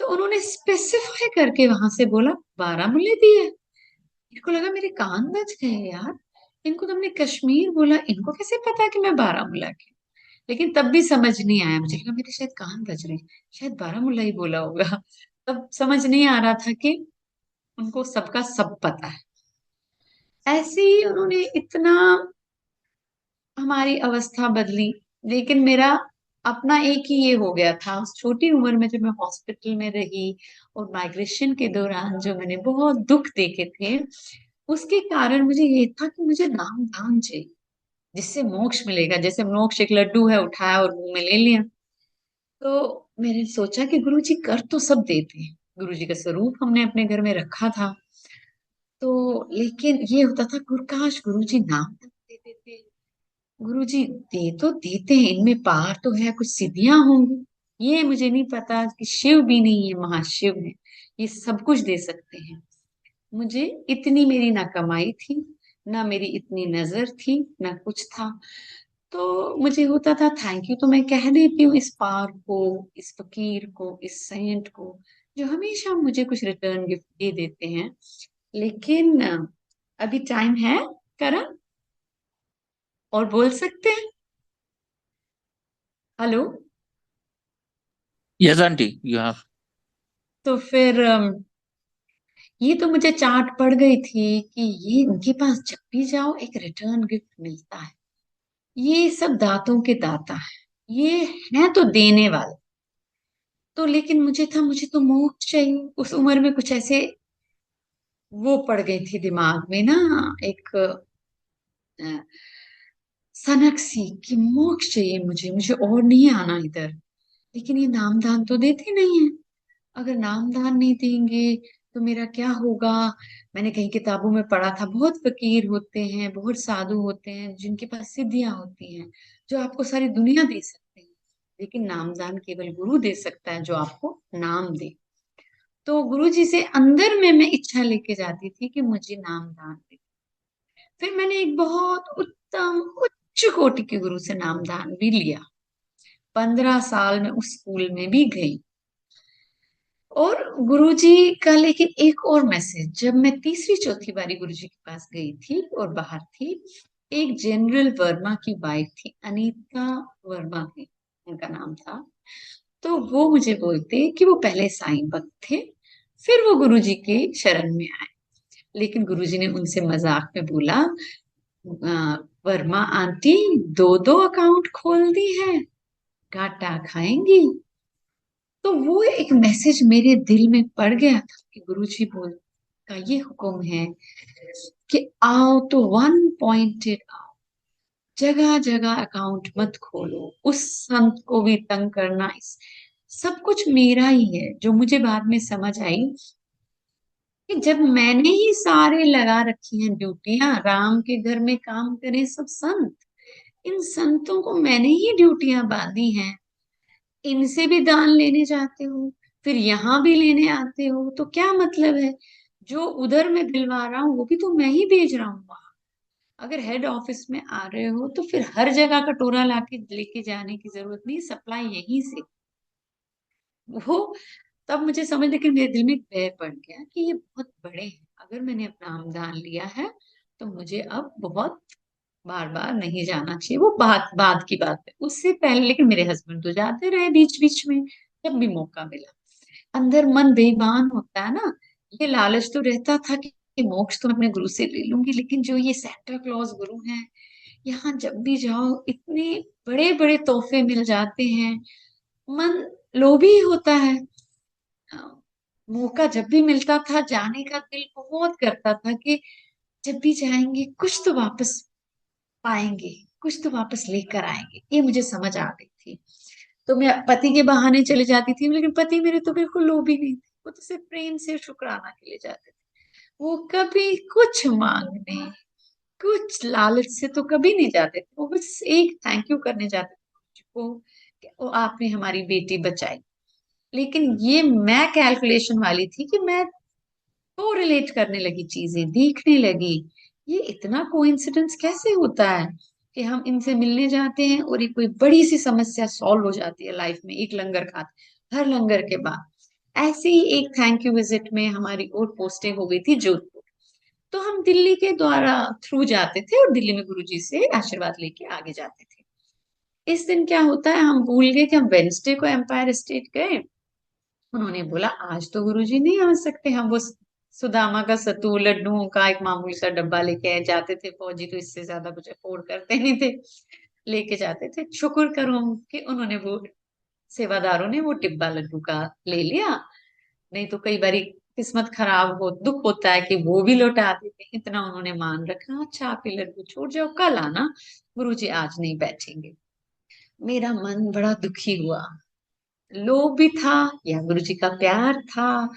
A: तो उन्होंने स्पेसिफाई करके वहां से बोला बारामूला भी है। मेरे को लगा मेरे कान बज गए यार, इनको तुमने कश्मीर बोला, इनको कैसे पता कि मैं बारामूला की। लेकिन तब भी समझ नहीं आया, मुझे लगा मेरे शायद कान बज रहे हैं, शायद बारामूला ही बोला होगा। तब समझ नहीं आ रहा था कि उनको सबका सब पता है। ऐसे ही उन्होंने इतना हमारी अवस्था बदली। लेकिन मेरा अपना एक ही ये हो गया था उस छोटी उम्र में, जब मैं हॉस्पिटल में रही और माइग्रेशन के दौरान जो मैंने बहुत दुख देखे थे, उसके कारण मुझे ये था कि मुझे नाम दान चाहिए जिससे मोक्ष मिलेगा। जैसे मोक्ष एक लड्डू है, उठाया और मुंह में ले लिया। तो मैंने सोचा कि गुरुजी कर तो सब देते हैं, गुरुजी का स्वरूप हमने अपने घर में रखा था। तो लेकिन ये होता था, काश गुरुजी नाम दान दे देते। गुरुजी दे तो देते हैं, इनमें पार तो है, कुछ सिद्धियां होंगी। ये मुझे नहीं पता कि शिव भी नहीं है, महाशिव है, ये सब कुछ दे सकते हैं। मुझे इतनी मेरी ना कमाई थी, ना मेरी इतनी नजर थी, ना कुछ था। तो मुझे होता था थैंक यू तो मैं कह देती हूँ इस पार को, इस फकीर को, इस सेंट को, जो हमेशा मुझे कुछ रिटर्न गिफ्ट दे देते हैं। लेकिन अभी टाइम है करण, और बोल सकते हैं। Hello.
B: Yes, auntie, you have.
A: तो फिर ये तो मुझे चाट पड़ गई थी कि ये इनके पास जब भी जाओ एक रिटर्न गिफ्ट मिलता है। ये सब दांतों के दाता है, ये है तो देने वाले। तो लेकिन मुझे था, मुझे तो मोक्ष चाहिए। उस उम्र में कुछ ऐसे वो पड़ गई थी दिमाग में ना, एक सनक सी कि मोक्ष चाहिए मुझे, मुझे और नहीं आना इधर। लेकिन ये नाम दान तो देते नहीं है, अगर नाम दान नहीं देंगे तो मेरा क्या होगा। मैंने कहीं किताबों में पढ़ा था, बहुत फकीर होते हैं, बहुत साधु होते हैं जिनके पास सिद्धियां होती हैं, जो आपको सारी दुनिया दे सकते हैं। लेकिन नाम दान केवल गुरु दे सकता है, जो आपको नाम दे। तो गुरु जी से अंदर में मैं इच्छा लेके जाती थी कि मुझे नाम दान दे। फिर मैंने एक बहुत उत्तम उच्च कोटि के गुरु से नाम दान भी लिया। 15 साल में उस स्कूल में भी गई। और गुरुजी का लेकिन एक और मैसेज, जब मैं तीसरी चौथी बारी गुरुजी के पास गई थी और बाहर थी, एक जनरल वर्मा की वाइफ थी, अनीता वर्मा थी उनका नाम था। तो वो मुझे बोलते कि वो पहले साईं भक्त थे, फिर वो गुरुजी के शरण में आए। लेकिन गुरुजी ने उनसे मजाक में बोला, वर्मा आंटी दो दो अकाउंट खोल दी है, घाटा खाएंगी। तो वो एक मैसेज मेरे दिल में पड़ गया था कि गुरुजी बोल का ये हुक्म है कि आओ तो वन पॉइंटेड आओ, जगह जगह अकाउंट मत खोलो, उस संत को भी तंग करना। इस सब कुछ मेरा ही है। जो मुझे बाद में समझ आई कि जब मैंने ही सारे लगा रखी हैं ड्यूटियां, राम के घर में काम करें सब संत, इन संतों को मैंने ही ड्यूटियां बांधी हैं। इनसे भी दान लेने जाते हो, फिर यहाँ भी लेने आते हो, तो क्या मतलब है। जो उधर मैं दिलवा रहा हूँ वो भी तो मैं ही भेज रहा हूँ वहां। अगर हेड ऑफिस में आ रहे हो तो फिर हर जगह कटोरा लाके लेके जाने की जरूरत नहीं, सप्लाई यहीं से वो। तब मुझे समझ, लेकिन मेरे दिल में एक भय पड़ गया कि ये बहुत बड़े हैं, अगर मैंने अपना आमदान लिया है तो मुझे अब बहुत बार बार नहीं जाना चाहिए। वो बात बात की बात है, उससे पहले लेकिन मेरे हस्बैंड तो जाते रहे बीच बीच में, जब भी मौका मिला। अंदर मन बेईमान होता है ना। ये लालच तो रहता था कि मोक्ष तो मैं अपने गुरु से ले लूंगी, लेकिन जो ये सेंटा क्लॉज गुरु हैं, यहाँ जब भी जाओ इतने बड़े बड़े तोहफे मिल जाते हैं। मन लोभी होता है। अ, मौका जब भी मिलता था जाने का दिल बहुत करता था कि जब भी जाएंगे कुछ तो वापस पाएंगे, कुछ तो वापस लेकर आएंगे। ये मुझे समझ आ गई थी। तो मैं पति के बहाने चली जाती थी, लेकिन पति मेरे तो बिल्कुल लोभी नहीं थे, वो तो सिर्फ प्रेम से शुक्राना के लिए जाते थे। वो कभी कुछ मांगने, कुछ लालच से तो कभी नहीं जाते थे। वो बस एक थैंक यू करने जाते थे को कि वो आपने हमारी बेटी बचाई। लेकिन ये मैं कैलकुलेशन वाली थी कि मैं तो रिलेट करने लगी, चीजें देखने लगी, ये इतना कोइंसिडेंस कैसे होता है। कि हम इनसे मिलने जाते हैं और एक कोई बड़ी सी समस्या सॉल्व हो जाती है लाइफ में एक लंगर खाते, हर लंगर के बाद। ऐसे ही एक थैंक यू विजिट में हमारी और पोस्टिंग हो गई थी जोधपुर। तो हम दिल्ली के द्वारा थ्रू जाते थे और दिल्ली में गुरुजी से आशीर्वाद लेके आगे जाते थे। इस दिन क्या होता है, हम भूल गए कि हम वेंसडे को एम्पायर स्टेट गए। उन्होंने बोला आज तो गुरुजी नहीं आ सकते, हम वो सुदामा का सत्तू लड्डुओं का एक मामूली सा डब्बा लेके जाते थे, फौजी तो इससे ज्यादा कुछ अफोर्ड करते नहीं थे, लेके जाते थे। शुक्र करो कि उन्होंने वो सेवादारों ने वो डिब्बा लड्डू का ले लिया, नहीं तो कई बारी किस्मत खराब हो, दुख होता है कि वो भी लौटा देते। इतना उन्होंने मान रखा, अच्छा आप ये लड्डू छोड़ जाओ, कल आना, गुरुजी आज नहीं बैठेंगे। मेरा मन बड़ा दुखी हुआ, लोभ भी था या गुरुजी का प्यार था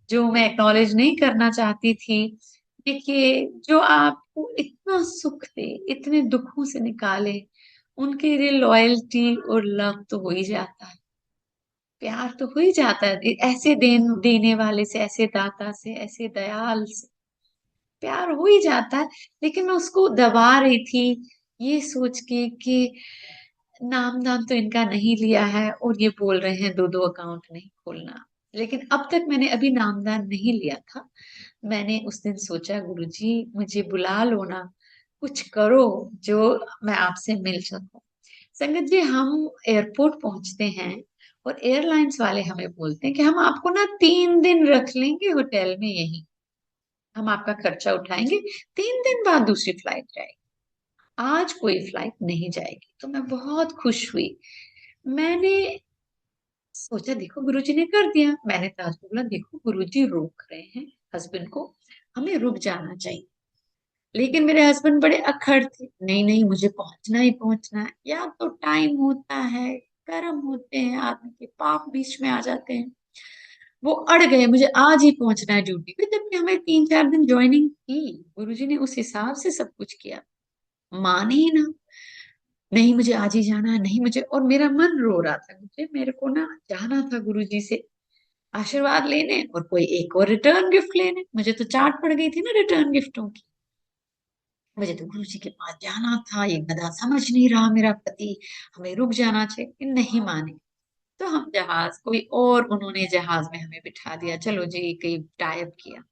A: जो मैं एक्नॉलेज नहीं करना चाहती थी। देखिए, जो आपको इतना सुख दे, इतने दुखों से निकाले, उनके लिए लॉयल्टी और लव तो हो ही जाता है, प्यार तो हो ही जाता है। ऐसे देने वाले से, ऐसे दाता से, ऐसे दयाल से प्यार हो ही जाता है। लेकिन मैं उसको दबा रही थी, ये सोच के कि नाम दाम तो इनका नहीं लिया है और ये बोल रहे हैं दो दो अकाउंट नहीं खोलना। लेकिन अब तक मैंने अभी नामदान नहीं लिया था। मैंने उस दिन सोचा गुरुजी मुझे बुला लो ना, कुछ करो जो मैं आपसे मिल सकूं। संगत जी, हम एयरपोर्ट पहुंचते हैं और एयरलाइंस वाले हमें बोलते हैं कि हम आपको ना 3 दिन रख लेंगे होटल में, यही हम आपका खर्चा उठाएंगे, 3 दिन बाद दूसरी फ्लाइट जाएगी, आज कोई फ्लाइट नहीं जाएगी। तो मैं बहुत खुश हुई। मैंने सोचा देखो गुरुजी ने कर दिया। मैंने ताज को बोला देखो गुरुजी रोक रहे हैं हस्बैंड को, हमें रुक जाना चाहिए। लेकिन मेरे हस्बैंड बड़े अखड़ थे, नहीं नहीं मुझे पहुंचना ही पहुंचना है, या तो टाइम होता है, कर्म होते हैं, आदमी के पाप बीच में आ जाते हैं। वो अड़ गए, मुझे आज ही पहुंचना है ड्यूटी पे, जबकि हमें 3-4 दिन ज्वाइनिंग थी। गुरुजी ने उस हिसाब से सब कुछ किया, माने ही ना, नहीं मुझे आज ही जाना है, नहीं मुझे। और मेरा मन रो रहा था, मुझे मेरे को ना जाना था गुरुजी से आशीर्वाद लेने और कोई एक और रिटर्न गिफ्ट लेने। मुझे तो चाट पड़ गई थी ना रिटर्न गिफ्टों की। मुझे तो गुरुजी के पास जाना था, ये गधा समझ नहीं रहा मेरा पति, हमें रुक जाना चाहिए, नहीं माने। तो हम जहाज कोई और, उन्होंने जहाज में हमें बिठा दिया, चलो जी कहीं टाइप किया।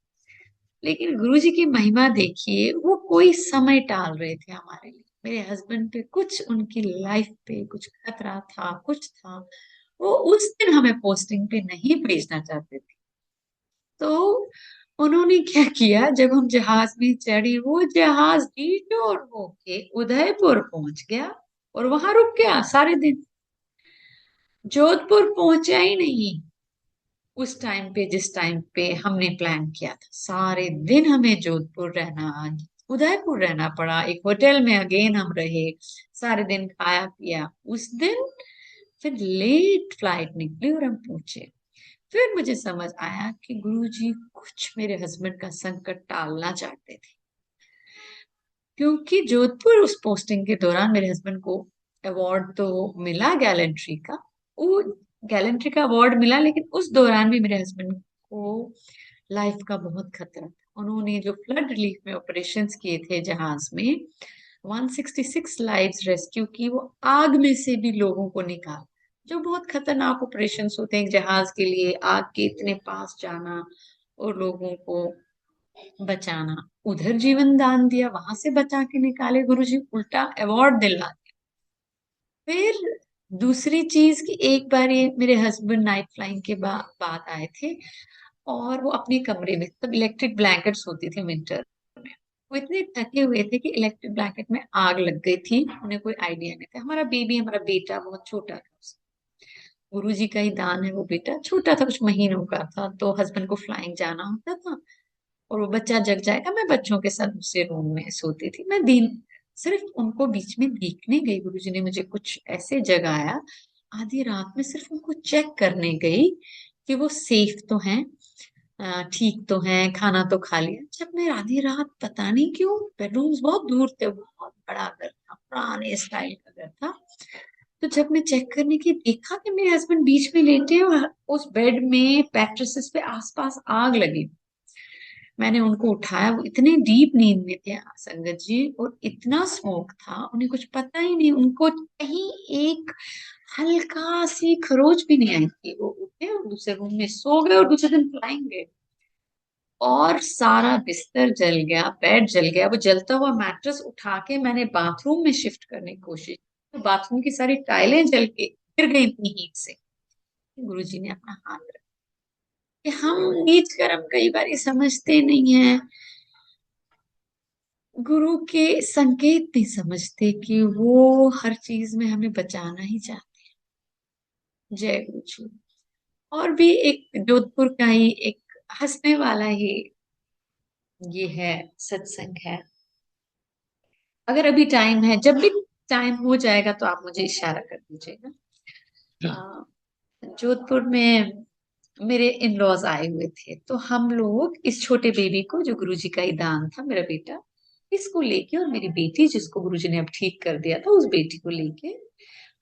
A: लेकिन गुरुजी की महिमा देखिए, वो कोई समय टाल रहे थे हमारे लिए। मेरे हस्बैंड पे कुछ, उनकी लाइफ पे कुछ खतरा था, कुछ था, वो उस दिन हमें पोस्टिंग पे नहीं भेजना चाहते थे। तो उन्होंने क्या किया, जब हम जहाज में चढ़े, वो जहाज डिटोर होके उदयपुर पहुंच गया और वहां रुक गया सारे दिन, जोधपुर पहुंचा ही नहीं उस टाइम पे जिस टाइम पे हमने प्लान किया था। सारे दिन हमें जोधपुर रहना, उदयपुर रहना पड़ा, एक होटल में अगेन हम रहे, सारे दिन खाया पिया। उस दिन फिर लेट फ्लाइट निकली और हम पहुंचे। फिर मुझे समझ आया कि गुरुजी कुछ मेरे हस्बैंड का संकट टालना चाहते थे, क्योंकि जोधपुर उस पोस्टिंग के दौरान मेरे हस्बैंड को अवार्ड तो मिला गैलेंट्री का, वो गैलेंट्री का अवार्ड मिला, लेकिन उस दौरान भी मेरे हस्बैंड को लाइफ का बहुत खतरा था। उन्होंने जो फ्लड रिलीफ में ऑपरेशंस किए थे जहाज में, 166 लाइव्स रेस्क्यू की, वो आग में से भी लोगों को निकाल, जो बहुत खतरनाक ऑपरेशंस होते हैं जहाज के लिए, आग के इतने पास जाना और लोगों को बचाना। उधर जीवन दान दिया, वहां से बचा के निकाले गुरुजी, उल्टा अवार्ड दिला। फिर दूसरी चीज कि एक बार ये मेरे हस्बैंड नाइट फ्लाइंग के बाद आए थे और वो अपने कमरे में, तब इलेक्ट्रिक ब्लैंकेट्स होती थी विंटर में, वो इतने थके हुए थे कि इलेक्ट्रिक ब्लैंकेट में आग लग गई थी, उन्हें कोई आइडिया नहीं था। हमारा बेबी, हमारा बेटा बहुत छोटा था, गुरु जी का ही दान है, वो बेटा छोटा था, कुछ महीनों का था, तो हस्बैंड को फ्लाइंग जाना होता था और वो बच्चा जग जाएगा, मैं बच्चों के साथ दूसरे रूम में सोती थी। मैं दिन सिर्फ उनको बीच में देखने गई, गुरुजी ने मुझे कुछ ऐसे जगाया, आधी रात में सिर्फ उनको चेक करने गई कि वो सेफ तो हैं, ठीक तो हैं, खाना तो खा लिया। जब मैं आधी रात, पता नहीं क्यों, बेडरूम्स बहुत दूर थे, बहुत बड़ा घर था, पुराने स्टाइल का घर था, तो जब मैं चेक करने की देखा कि मेरे हस्बैंड बीच में लेटे हैं और उस बेड में पैट्रेसेस पे आसपास आग लगी। मैंने उनको उठाया, वो इतने डीप नींद में थे संगत जी, और इतना स्मोक था उन्हें कुछ पता ही नहीं, उनको कहीं एक हल्का सी खरोच भी नहीं आई थी। वो उठे और दूसरे रूम में सो गए, और दूसरे दिन फ्लाइंग गए, और सारा बिस्तर जल गया, बेड जल गया। वो जलता हुआ मैट्रेस उठा के मैंने बाथरूम में शिफ्ट करने की कोशिश, तो बाथरूम की सारी टाइलें जल के गिर गई इतनी हीट से। गुरुजी ने अपना हाथ रखा कि हम नीच कर्म कई बार समझते नहीं है, गुरु के संकेत नहीं समझते कि वो हर चीज में हमें बचाना ही चाहते हैं। जय गुरु जी। और भी एक जोधपुर का ही एक हंसने वाला ही ये है, सत्संग है। अगर अभी टाइम है, जब भी टाइम हो जाएगा तो आप मुझे इशारा कर दीजिएगा। अ, जोधपुर में मेरे इन लॉज आए हुए थे, तो हम लोग इस छोटे बेबी को, जो गुरुजी का ही दान था, मेरा बेटा, इसको लेके, और मेरी बेटी जिसको गुरुजी ने अब ठीक कर दिया था, उस बेटी को लेके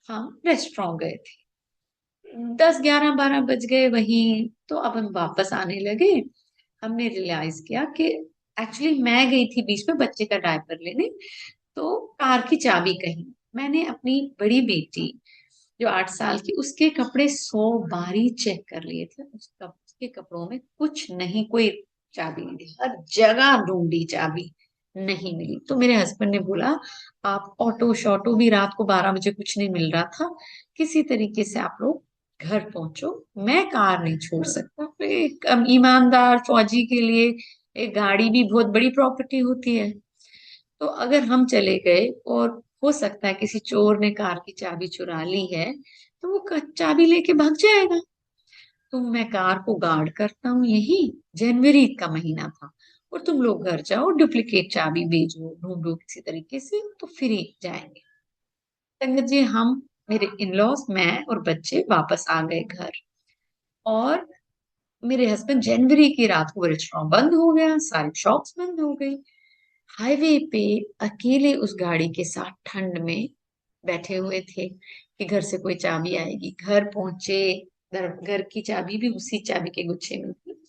A: हम रेस्टोरेंट गए थे। 10 11 12 बज गए वहीं, तो अब हम वापस आने लगे। हमने रियलाइज किया कि एक्चुअली मैं गई थी बीच में बच्चे का डायपर लेने, तो कार की चाबी कहीं, मैंने अपनी बड़ी बेटी जो 8 साल की, उसके कपड़े 100 बारी चेक कर लिए थे, उसके कपड़ों में कुछ नहीं, कोई चाबी नहीं थी, हर जगह ढूंढी, चाबी नहीं मिली। तो मेरे हस्बैंड ने बोला, आप ऑटो शॉटो भी, रात को 12 बजे कुछ नहीं मिल रहा था, किसी तरीके से आप लोग घर पहुंचो, मैं कार नहीं छोड़ सकता। तो एक ईमानदार फौजी के लिए एक गाड़ी भी बहुत बड़ी प्रॉपर्टी होती है। तो अगर हम चले गए और हो सकता है किसी चोर ने कार की चाबी चुरा ली है, तो वो चाबी लेके भाग जाएगा। तो मैं कार को गार्ड करता हूँ यही, जनवरी का महीना था, और तुम लोग घर जाओ, डुप्लीकेट चाबी भेजो, ढूंढो किसी तरीके से, तो फिर ही जाएंगे। संगत जी, हम, मेरे इन लॉज, मैं और बच्चे वापस आ गए घर, और मेरे हस्बैंड, जनवरी की रात को रेस्टोरेंट बंद हो गया, सारी शॉप्स बंद हो गई, हाईवे पे अकेले उस गाड़ी के साथ ठंड में बैठे हुए थे कि घर से कोई चाबी आएगी। घर पहुंचे, घर की चाबी भी उसी चाबी के गुच्छे में थी,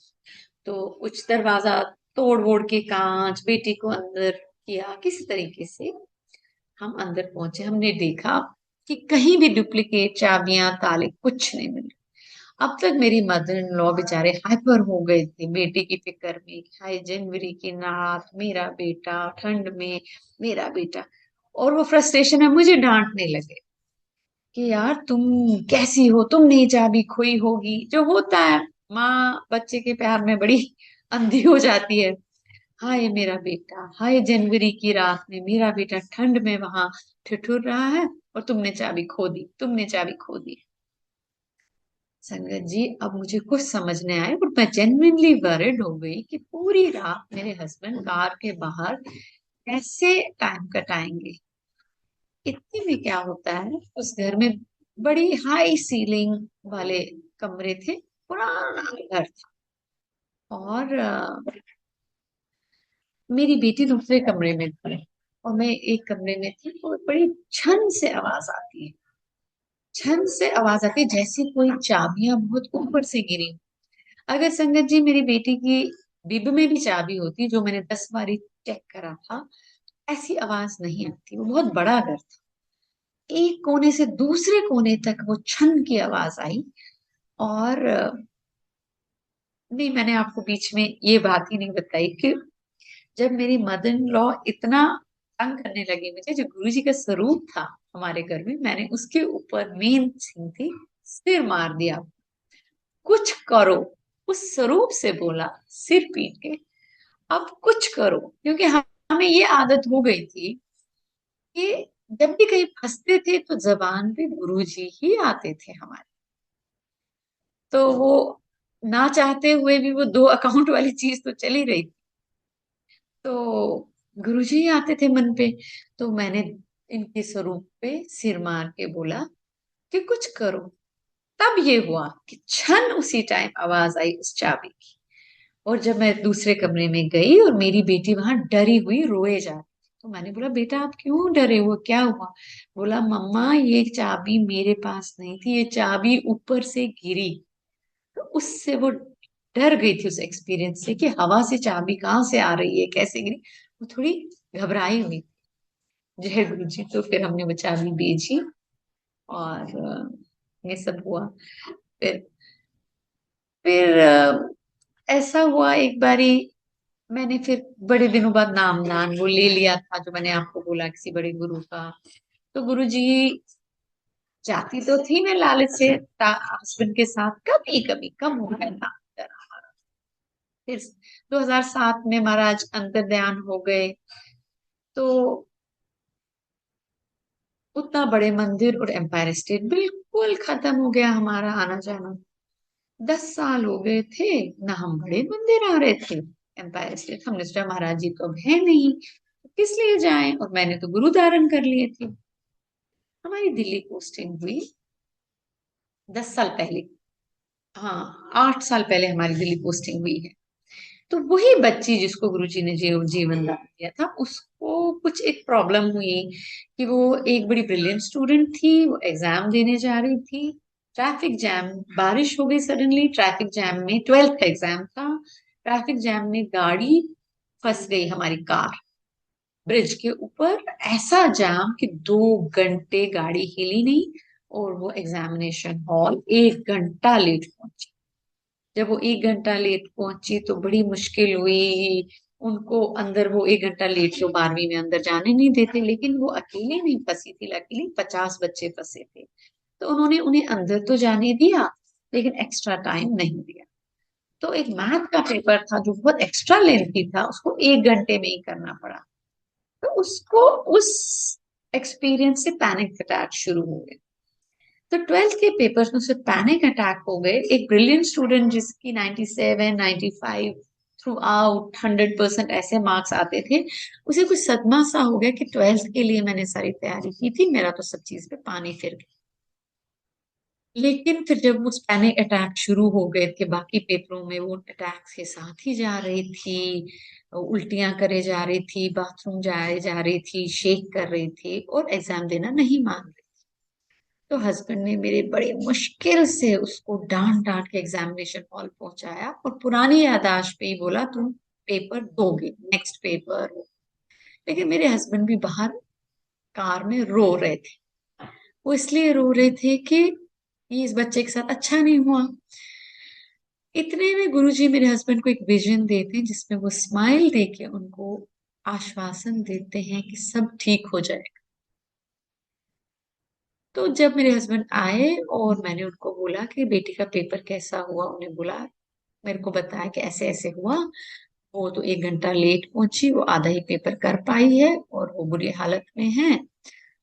A: तो कुछ दरवाजा तोड़ वोड़ के, कांच, बेटी को अंदर किया किसी तरीके से, हम अंदर पहुंचे। हमने देखा कि कहीं भी डुप्लीकेट चाबियां, ताले कुछ नहीं मिले। अब तक मेरी मदर इन लॉ बेचारे हाइपर हो गए थे बेटी की फिक्र में, हाय जनवरी की रात, मेरा बेटा ठंड में, मेरा बेटा। और वो फ्रस्ट्रेशन में मुझे डांटने लगे कि यार तुम कैसी हो, तुमने ही चाबी खोई होगी, जो होता है, माँ बच्चे के प्यार में बड़ी अंधी हो जाती है। हाय मेरा बेटा, हाय जनवरी की रात में मेरा बेटा ठंड में वहां ठिठुर रहा है, और तुमने चाबी खो दी, तुमने चाबी खो दी। संगत जी, अब मुझे कुछ समझने आए, और मैं जेन्युइनली वरिड हो गई कि पूरी रात मेरे हस्बैंड कार के बाहर कैसे टाइम कटाएंगे। इतने में क्या होता है, उस घर में बड़ी हाई सीलिंग वाले कमरे थे, पुराना घर था, और मेरी बेटी दूसरे कमरे में थी, और मैं एक कमरे में थी, तो बड़ी छन से आवाज आती है, छन से आवाज आती है, जैसे कोई चाबियां बहुत ऊपर से गिरी। अगर संगत जी मेरी बेटी की बिब में भी चाबी होती, जो मैंने 10 बारी चेक करा था, ऐसी आवाज नहीं आती। वो बहुत बड़ा घर था, एक कोने से दूसरे कोने तक वो छन की आवाज आई। और नहीं, मैंने आपको बीच में ये बात ही नहीं बताई कि जब मेरी मदर इन लॉ इतना तंग करने लगी मुझे, जो गुरु जी का स्वरूप था हमारे घर में, मैंने उसके ऊपर मेन सीन थी, सिर मार दिया, कुछ करो। उस स्वरूप से बोला, सिर पीट के, अब कुछ करो। क्योंकि हमें ये आदत हो गई थी कि जब भी कहीं फंसते थे तो जबान पे गुरुजी ही आते थे हमारे, तो वो ना चाहते हुए भी वो 2 अकाउंट वाली चीज तो चली रही थी, तो गुरुजी ही आते थे मन पे। तो मैंने इनके स्वरूप पे सिर मार के बोला कि कुछ करो। तब ये हुआ कि छन उसी टाइम आवाज आई उस चाबी की। और जब मैं दूसरे कमरे में गई और मेरी बेटी वहां डरी हुई रोए जा रही थी, तो मैंने बोला, बेटा आप क्यों डरे हो, क्या हुआ? बोला, मम्मा ये चाबी मेरे पास नहीं थी, ये चाबी ऊपर से गिरी, तो उससे वो डर गई थी उस एक्सपीरियंस से कि हवा से चाबी कहाँ से आ रही है, कैसे गिरी। वो थोड़ी घबराई हुई। जय गुरु जी। तो फिर हमने वो चाबी बेची और ये सब हुआ। फिर ऐसा हुआ एक बारी, मैंने फिर बड़े दिनों बाद नाम वो ले लिया था, जो मैंने आपको बोला, किसी बड़े गुरु का। तो गुरु जी, जाती तो थी मैं लालच से हस्बैंड के साथ, कभी कभी कम हो गया था। फिर 2007 में महाराज अंतर्ध्यान हो गए, तो उतना बड़े मंदिर और एम्पायर स्टेट बिल्कुल खत्म हो गया हमारा आना जाना। 10 साल हो गए थे ना, हम बड़े मंदिर आ रहे थे। एम्पायर स्टेट हमने सोचा महाराज जी तो अब है नहीं, तो किस लिए जाएं, और मैंने तो गुरु धारण कर लिए थे। हमारी दिल्ली पोस्टिंग हुई 10 साल पहले। हाँ, 8 साल पहले हमारी दिल्ली पोस्टिंग हुई है। तो वही बच्ची जिसको गुरुजी ने जीवन दान दिया था, उसको कुछ एक प्रॉब्लम हुई कि वो एक बड़ी ब्रिलियंट स्टूडेंट थी, वो एग्जाम देने जा रही थी। ट्रैफिक जैम, बारिश हो गई सडनली, ट्रैफिक जैम में 12th का एग्जाम था। ट्रैफिक जैम में गाड़ी फंस गई, हमारी कार ब्रिज के ऊपर। ऐसा जाम कि 2 घंटे गाड़ी हिली नहीं, और वो एग्जामिनेशन हॉल 1 घंटा लेट पहुंची। जब वो 1 घंटा लेट पहुंची तो बड़ी मुश्किल हुई उनको अंदर। वो 1 घंटा लेट तो 12वीं में अंदर जाने नहीं देते, लेकिन वो अकेली नहीं फंसी थी, लकीली 50 बच्चे फंसे थे। तो उन्होंने उन्हें अंदर तो जाने दिया, लेकिन एक्स्ट्रा टाइम नहीं दिया। तो एक मैथ का पेपर था जो बहुत एक्स्ट्रा लेंथी था, उसको 1 घंटे में ही करना पड़ा। तो उसको, उस एक्सपीरियंस से पैनिक अटैक शुरू हो गए। तो 12th के पेपर्स में उसे पैनिक अटैक हो गए। एक ब्रिलियंट स्टूडेंट जिसकी 97 95 थ्रू आउट 100% ऐसे मार्क्स आते थे, उसे कुछ सदमा सा हो गया कि 12th के लिए मैंने सारी तैयारी की थी, मेरा तो सब चीज पे पानी फिर गया। लेकिन फिर जब उस पैनिक अटैक शुरू हो गए थे, बाकी पेपरों में वो अटैक्स के साथ ही जा रही थी, उल्टियां करे जा रही थी, बाथरूम जाए जा रही थी, शेक कर रही थी, और एग्जाम देना नहीं मान रही। तो हस्बैंड ने मेरे बड़े मुश्किल से उसको डांट डांट के एग्जामिनेशन हॉल पहुंचाया, और पुरानी याददाश्त पे ही बोला तुम पेपर दोगे, नेक्स्ट पेपर। लेकिन मेरे हस्बैंड भी बाहर कार में रो रहे थे। वो इसलिए रो रहे थे कि ये इस बच्चे के साथ अच्छा नहीं हुआ। इतने में गुरुजी मेरे हस्बैंड को एक विजन देते हैं, जिसमें वो स्माइल देके उनको आश्वासन देते हैं कि सब ठीक हो जाएगा। तो जब मेरे हस्बैंड आए और मैंने उनको बोला कि बेटी का पेपर कैसा हुआ, उन्हें बोला, मेरे को बताया कि ऐसे ऐसे हुआ। वो तो 1 घंटा लेट पहुंची, वो आधा ही पेपर कर पाई है और वो बुरी हालत में है।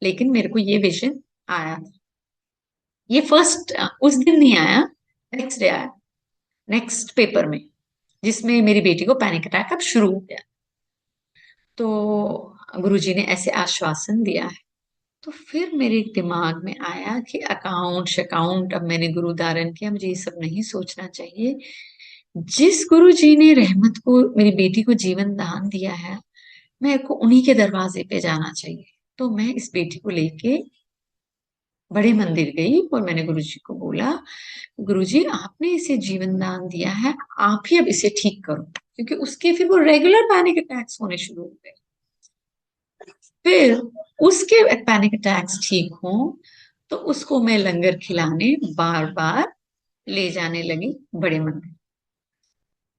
A: लेकिन मेरे को ये विजन आया था। ये फर्स्ट उस दिन नहीं आया, नेक्स्ट डे आया, नेक्स्ट पेपर में, जिसमें मेरी बेटी को पैनिक अटैक अब शुरू हो गया। तो गुरुजी ने ऐसे आश्वासन दिया है। तो फिर मेरे दिमाग में आया कि अकाउंट अकाउंट, अब मैंने गुरु धारण किया, मुझे ये सब नहीं सोचना चाहिए। जिस गुरु जी ने रहमत को, मेरी बेटी को जीवन दान दिया है, मेरे को उन्हीं के दरवाजे पे जाना चाहिए। तो मैं इस बेटी को लेके बड़े मंदिर गई और मैंने गुरु जी को बोला, गुरु जी आपने इसे जीवन दान दिया है, आप ही अब इसे ठीक करो। क्योंकि उसके फिर वो रेगुलर पैनिक अटैक्स होने शुरू हो गए। फिर उसके पैनिक अटैक्स ठीक हो तो उसको मैं लंगर खिलाने बार बार ले जाने लगी बड़े मंदिर।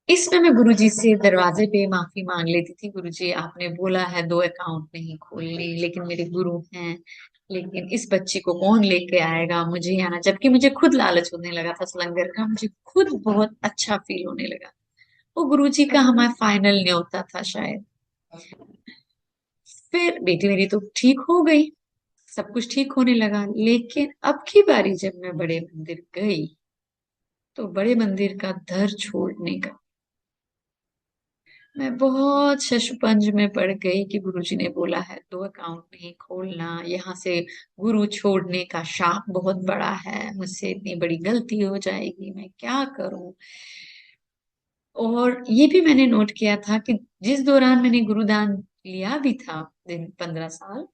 A: इसमें मैं गुरुजी से दरवाजे पे माफी मांग लेती थी, गुरुजी आपने बोला है 2 अकाउंट नहीं खोलने, लेकिन मेरे गुरु हैं, लेकिन इस बच्ची को कौन लेके आएगा, मुझे ही आना। जबकि मुझे खुद लालच होने लगा था उस लंगर का, मुझे खुद बहुत अच्छा फील होने लगा। वो गुरुजी का हमारा फाइनल न्योता था शायद। फिर बेटी मेरी तो ठीक हो गई, सब कुछ ठीक होने लगा। लेकिन अब की बारी जब मैं बड़े मंदिर गई, तो बड़े मंदिर का दर छोड़ने का, मैं बहुत शशुपंज में पड़ गई कि गुरुजी ने बोला है 2 अकाउंट नहीं खोलना, यहाँ से गुरु छोड़ने का शाप बहुत बड़ा है, मुझसे इतनी बड़ी गलती हो जाएगी, मैं क्या करूं। और ये भी मैंने नोट किया था कि जिस दौरान मैंने गुरुदान लिया भी था, दिन 15 साल,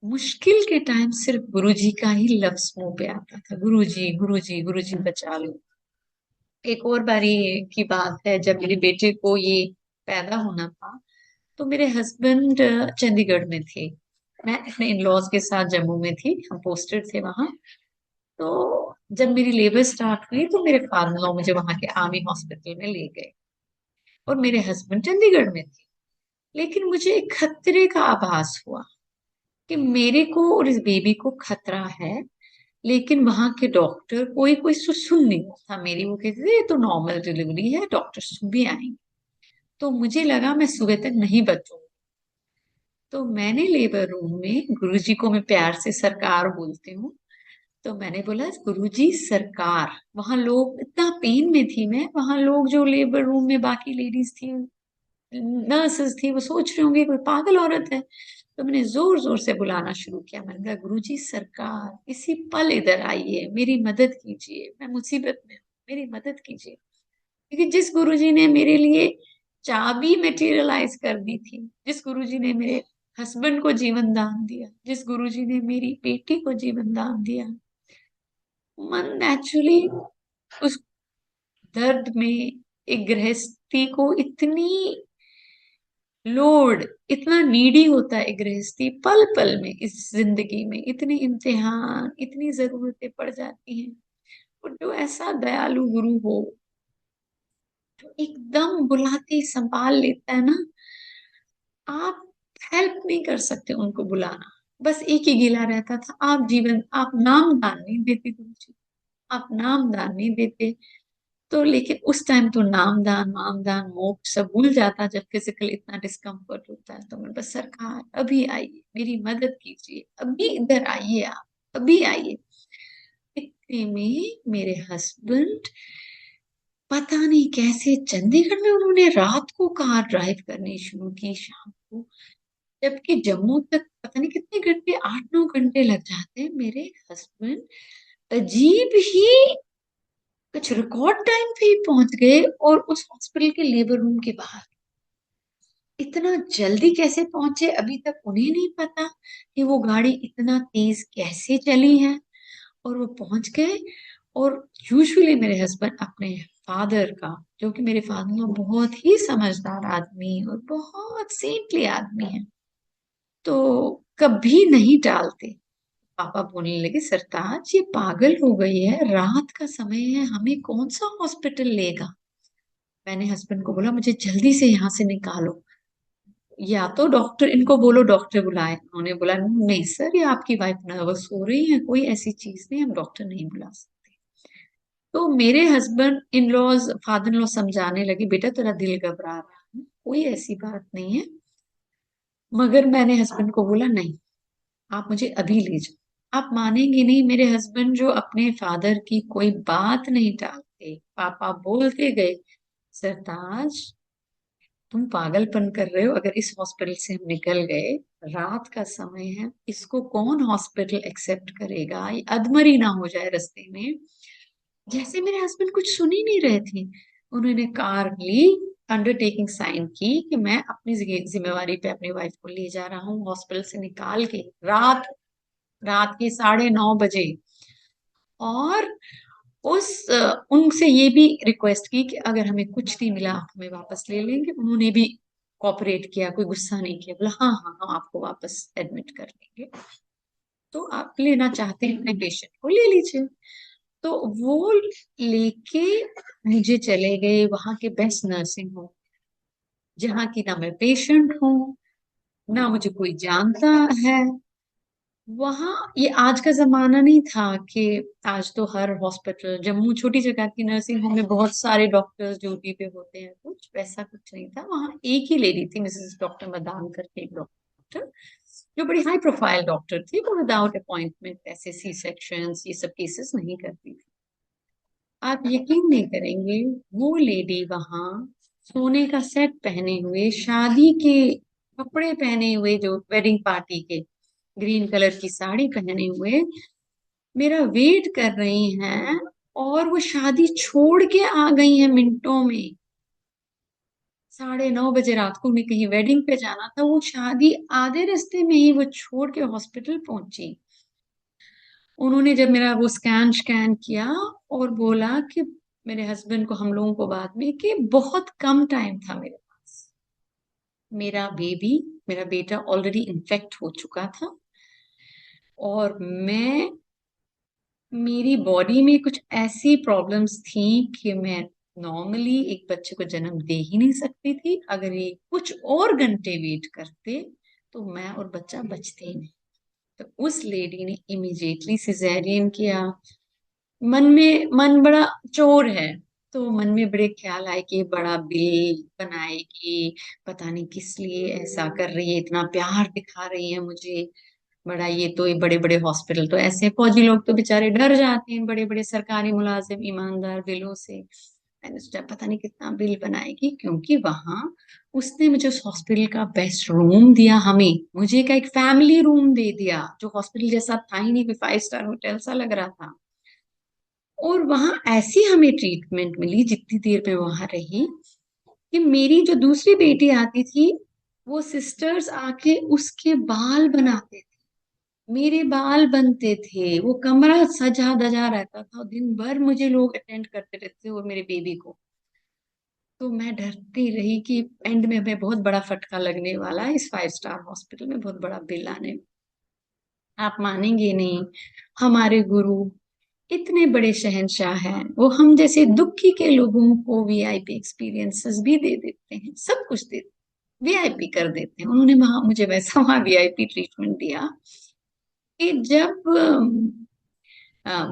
A: मुश्किल के टाइम सिर्फ गुरुजी का ही लफ्ज मुंह पे आता था, गुरुजी गुरुजी गुरुजी बचा लो। एक और बारी की बात है, जब मेरे बेटे को ये पैदा होना था, तो मेरे हस्बैंड चंडीगढ़ में थे। मैं अपने इन लॉज के साथ जम्मू में थी, हम पोस्टेड थे वहां। तो जब मेरी लेबर स्टार्ट हुई तो मेरे फादर लॉ मुझे वहां के आर्मी हॉस्पिटल में ले गए, और मेरे हस्बैंड चंडीगढ़ में थे। लेकिन मुझे एक खतरे का आभास हुआ कि मेरे को और इस बेबी को खतरा है। लेकिन वहां के डॉक्टर कोई कोई सुन नहीं रहा था मेरी। वो कहते थे ये तो नॉर्मल डिलीवरी है, डॉक्टर सुबह आएंगे। तो मुझे लगा मैं सुबह तक नहीं बचूंगी। तो मैंने लेबर रूम में, गुरुजी को मैं प्यार से सरकार बोलती हूँ, तो मैंने बोला गुरुजी सरकार। वहां लोग, इतना पेन में थी मैं, वहां लोग जो लेबर रूम में बाकी लेडीज थी, नर्सेस थी, वो सोच रहे होंगे कोई पागल औरत है। तो मैंने जोर जोर से बुलाना शुरू किया। मैंने कहा गुरुजी सरकार, इसी पल इधर आइए, मेरी मदद कीजिए, मैं मुसीबत में हूँ, मेरी मदद कीजिए। क्योंकि जिस गुरुजी ने मेरे लिए चाबी मटेरियलाइज कर दी थी, जिस गुरुजी ने मेरे हस्बैंड को जीवन दान दिया, जिस गुरुजी ने मेरी बेटी को जीवन दान दिया, मन नेचुरली उस दर्द में, एक गृहस्थी को इतनी लोड, इतना नीडी होता है गृहस्थी, पल पल में इस जिंदगी में इतने इम्तिहान, इतनी जरूरतें पड़ जाती हैं। और जो ऐसा दयालु गुरु हो, जो एकदम बुलाते ही संभाल लेता है ना, आप हेल्प नहीं कर सकते उनको बुलाना। बस एक ही गिला रहता था, आप जीवन, आप नाम दान नहीं देते गुरु जी, आप नाम दान नहीं देते। तो लेकिन उस टाइम तो नामदान वामदान मोक्ष सब भूल जाता, जब फिजिकल इतना डिस्कम्फर्ट होता है। तो मैं बस सरकार अभी आइए, मेरी मदद कीजिए, अभी इधर आइए, आप अभी आइए। इतने में मेरे हस्बैंड, पता नहीं कैसे चंडीगढ़ में उन्होंने रात को कार ड्राइव करनी शुरू की, शाम को। जबकि जम्मू तक पता नहीं कितने घंटे, 8-9 घंटे लग जाते हैं। मेरे हस्बैंड अजीब ही कुछ रिकॉर्ड टाइम पे ही पहुंच गए, और उस हॉस्पिटल के लेबर रूम के बाहर। इतना जल्दी कैसे पहुंचे, अभी तक उन्हें नहीं पता कि वो गाड़ी इतना तेज कैसे चली है, और वो पहुंच गए। और यूजुअली मेरे हस्बैंड अपने फादर का, जो कि मेरे फादर बहुत ही समझदार आदमी और बहुत सेंटली आदमी है, तो कभी नहीं टालते। पापा बोलने लगे सरताज ये पागल हो गई है, रात का समय है, हमें कौन सा हॉस्पिटल लेगा। मैंने हस्बैंड को बोला मुझे जल्दी से यहाँ से निकालो, या तो डॉक्टर, इनको बोलो डॉक्टर बुलाए। उन्होंने बोला नहीं सर, ये आपकी वाइफ नर्वस हो रही है, कोई ऐसी चीज नहीं, हम डॉक्टर नहीं बुला सकते। तो मेरे husband in laws, father in law समझाने लगे बेटा तेरा दिल घबरा रहा है, कोई ऐसी बात नहीं है। मगर मैंने हस्बैंड को बोला नहीं, आप मुझे अभी ले जाओ। आप मानेंगे नहीं, मेरे हस्बैंड जो अपने फादर की कोई बात नहीं टालते, पापा बोलते गए सरताज तुम पागलपन कर रहे हो, अगर इस हॉस्पिटल से हम निकल गए, रात का समय है, इसको कौन हॉस्पिटल एक्सेप्ट करेगा, ये अधमरी ना हो जाए रास्ते में। जैसे मेरे हस्बैंड कुछ सुन ही नहीं रहे थे, उन्होंने कार ली, अंडरटेकिंग साइन की कि मैं अपनी जिम्मेवारी पे अपनी वाइफ को ले जा रहा हूँ हॉस्पिटल से निकाल के, रात रात के 9:30 बजे। और उनसे ये भी रिक्वेस्ट की कि अगर हमें कुछ नहीं मिला आप हमें वापस ले लेंगे। उन्होंने भी कोऑपरेट किया, कोई गुस्सा नहीं किया, बोला हाँ हाँ हम आपको वापस एडमिट कर लेंगे, तो आप लेना चाहते हैं अपने पेशेंट को ले लीजिए। तो वो लेके मुझे चले गए वहां के बेस्ट नर्सिंग होम, जहाँ की ना मैं पेशेंट हूँ, ना मुझे कोई जानता है। वहां ये आज का जमाना नहीं था कि आज तो हर हॉस्पिटल, जम्मू छोटी जगह की नर्सिंग होम में बहुत सारे डॉक्टर्स ड्यूटी पे होते हैं, कुछ वैसा कुछ नहीं था वहां। एक ही लेडी थी, मिसेस डॉक्टर मदान करके एक डॉक्टर, जो बड़ी हाई प्रोफाइल डॉक्टर थी, वो विदाउट अपॉइंटमेंट ऐसे सी सेक्शन ये सब केसेस नहीं करती थी। आप यकीन नहीं करेंगे, वो लेडी वहां सोने का सेट पहने हुए, शादी के कपड़े पहने हुए, जो वेडिंग पार्टी के, ग्रीन कलर की साड़ी पहने हुए मेरा वेट कर रही हैं। और वो शादी छोड़ के आ गई हैं मिनटों में। 9:30 बजे रात को उन्हें कहीं वेडिंग पे जाना था, वो शादी आधे रास्ते में ही वो छोड़ के हॉस्पिटल पहुंची। उन्होंने जब मेरा वो स्कैन किया और बोला कि मेरे हस्बैंड को, हम लोगों को बाद में, कि बहुत कम टाइम था मेरे पास। मेरा बेबी, मेरा बेटा ऑलरेडी इन्फेक्ट हो चुका था, और मेरी बॉडी में कुछ ऐसी प्रॉब्लम्स थी कि मैं नॉर्मली एक बच्चे को जन्म दे ही नहीं सकती थी। अगर ये कुछ और घंटे वेट करते तो मैं और बच्चा बचते ही नहीं। तो उस लेडी ने इमिजिएटली सिजेरियन किया। मन बड़ा चोर है, तो मन में बड़े ख्याल आए कि ये बड़ा बिल बनाएगी, पता नहीं किस लिए ऐसा कर रही है, इतना प्यार दिखा रही है मुझे। बड़ा, ये बड़े बड़े हॉस्पिटल तो ऐसे, फौजी लोग तो बेचारे डर जाते हैं, बड़े बड़े सरकारी मुलाजिम ईमानदार बिलों से। मैंने सोचा पता नहीं कितना बिल बनाएगी, क्योंकि वहां उसने मुझे उस हॉस्पिटल का बेस्ट रूम दिया, हमें, मुझे का एक फैमिली रूम दे दिया, जो हॉस्पिटल जैसा था ही नहीं, कोई 5 स्टार होटल सा लग रहा था। और वहां ऐसी हमें ट्रीटमेंट मिली जितनी देर में वहां रही, कि मेरी जो दूसरी बेटी आती थी, वो सिस्टर्स आके उसके बाल बनाते थे, मेरे बाल बनते थे, वो कमरा सजा धजा रहता था, और दिन भर मुझे लोग अटेंड करते रहते थे, और मेरे बेबी को। तो मैं डरती रही कि एंड में हमें बहुत बड़ा फटका लगने वाला है, इस 5 स्टार हॉस्पिटल में बहुत बड़ा बिल आने। आप मानेंगे नहीं, हमारे गुरु इतने बड़े शहंशाह हैं, वो हम जैसे दुखी के लोगों को वीआईपी एक्सपीरियंसेस भी दे देते हैं, सब कुछ देते, वीआईपी कर देते हैं। उन्होंने वहां मुझे वैसा वहां वीआईपी ट्रीटमेंट दिया कि जब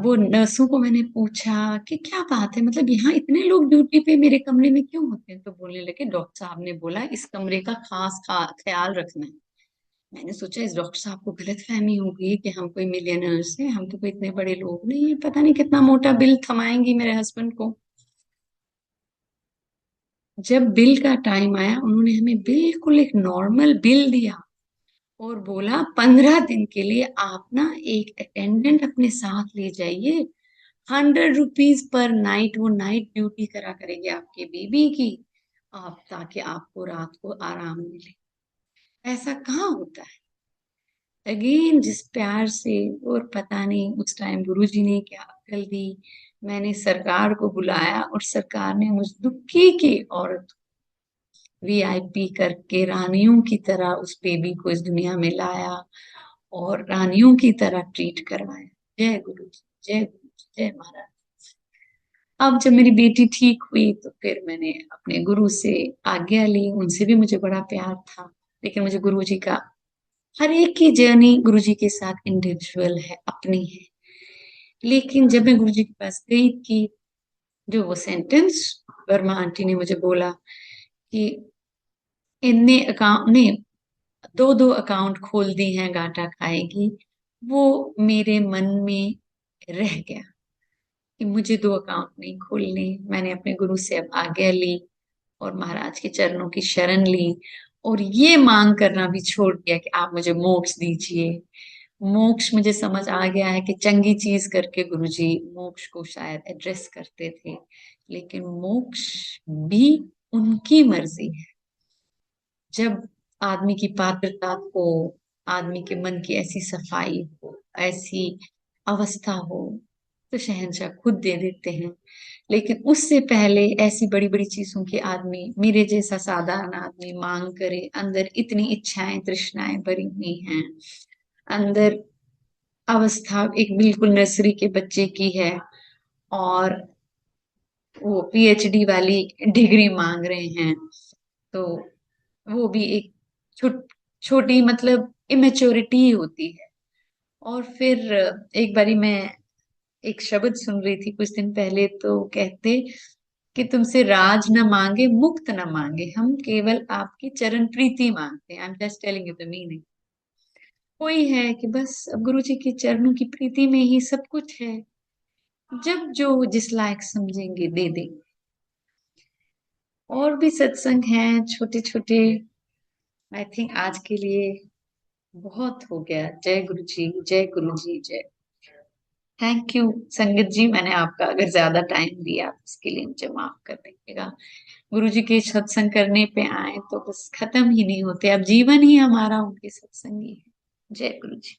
A: वो नर्सों को मैंने पूछा कि क्या बात है, मतलब यहाँ इतने लोग ड्यूटी पे मेरे कमरे में क्यों होते हैं, तो बोलने लगे डॉक्टर साहब ने बोला इस कमरे का खास ख्याल रखना है। मैंने सोचा इस डॉक्टर साहब को गलत फहमी हो गई कि हम कोई मिलियनर्स हैं, हम तो कोई इतने बड़े लोग नहीं है, पता नहीं कितना मोटा बिल थमाएंगी मेरे हस्बैंड को। जब बिल का टाइम आया, उन्होंने हमें बिल्कुल एक नॉर्मल बिल दिया, और बोला 15 दिन के लिए आप ना एक अटेंडेंट अपने साथ ले जाइए, 100 रुपीज पर नाइट, वो नाइट ड्यूटी करा करेंगे आपके बेबी की, आप, ताकि आपको रात को आराम मिले। ऐसा कहाँ होता है। अगेन जिस प्यार से, और पता नहीं उस टाइम गुरुजी ने क्या अक्ल दी, मैंने सरकार को बुलाया, और सरकार ने मुझ दुखी की औरत वीआईपी करके रानियों की तरह उस बेबी को इस दुनिया में लाया, और रानियों की तरह ट्रीट करवाया। जय गुरु जी, जय गुरु जी, जय महाराज। अब जब मेरी बेटी ठीक हुई, तो फिर मैंने अपने गुरु से आज्ञा ली, उनसे भी मुझे बड़ा प्यार था, लेकिन मुझे गुरु जी का, हर एक की जर्नी गुरु जी के साथ इंडिविजुअल है, अपनी है। लेकिन जब मैं गुरु जी के पास गई थी, जो वो सेंटेंस वर्मा आंटी ने मुझे बोला कि इनने अकाउंट ने दो दो अकाउंट खोल दी हैं, घाटा खाएगी, वो मेरे मन में रह गया कि मुझे 2 अकाउंट नहीं खोलने। मैंने अपने गुरु से अब आज्ञा ली, और महाराज के चरणों की शरण ली, और ये मांग करना भी छोड़ दिया कि आप मुझे मोक्ष दीजिए। मोक्ष मुझे समझ आ गया है कि चंगी चीज करके गुरुजी मोक्ष को शायद एड्रेस करते थे, लेकिन मोक्ष भी उनकी मर्जी है। जब आदमी की पात्रता हो, आदमी के मन की ऐसी सफाई हो, ऐसी अवस्था हो, तो शहंशाह खुद दे देते हैं। लेकिन उससे पहले ऐसी बड़ी बड़ी चीजों की आदमी, मेरे जैसा साधारण आदमी मांग करे, अंदर इतनी इच्छाएं तृष्णाएं भरी हुई हैं, अंदर अवस्था एक बिल्कुल नर्सरी के बच्चे की है, और वो पीएचडी वाली डिग्री मांग रहे हैं, तो वो भी एक छोटी मतलब इमेच्योरिटी ही होती है। और फिर एक बारी मैं एक शब्द सुन रही थी कुछ दिन पहले, तो कहते कि तुमसे राज न मांगे, मुक्त न मांगे, हम केवल आपकी चरण प्रीति मांगते हैं। I am just telling you the meaning. कोई है कि बस अब गुरु जी के चरणों की प्रीति में ही सब कुछ है, जब जो जिस लायक समझेंगे दे देंगे। और भी सत्संग हैं छोटे छोटे। आई थिंक आज के लिए बहुत हो गया। जय गुरु जी, जय गुरु जी, जय। थैंक यू संगत जी, मैंने आपका अगर ज्यादा टाइम दिया तो इसके लिए मुझे माफ कर दीजिएगा। गुरु जी के सत्संग करने पे आए तो बस खत्म ही नहीं होते, अब जीवन ही हमारा उनके सत्संग ही है। जय गुरु जी।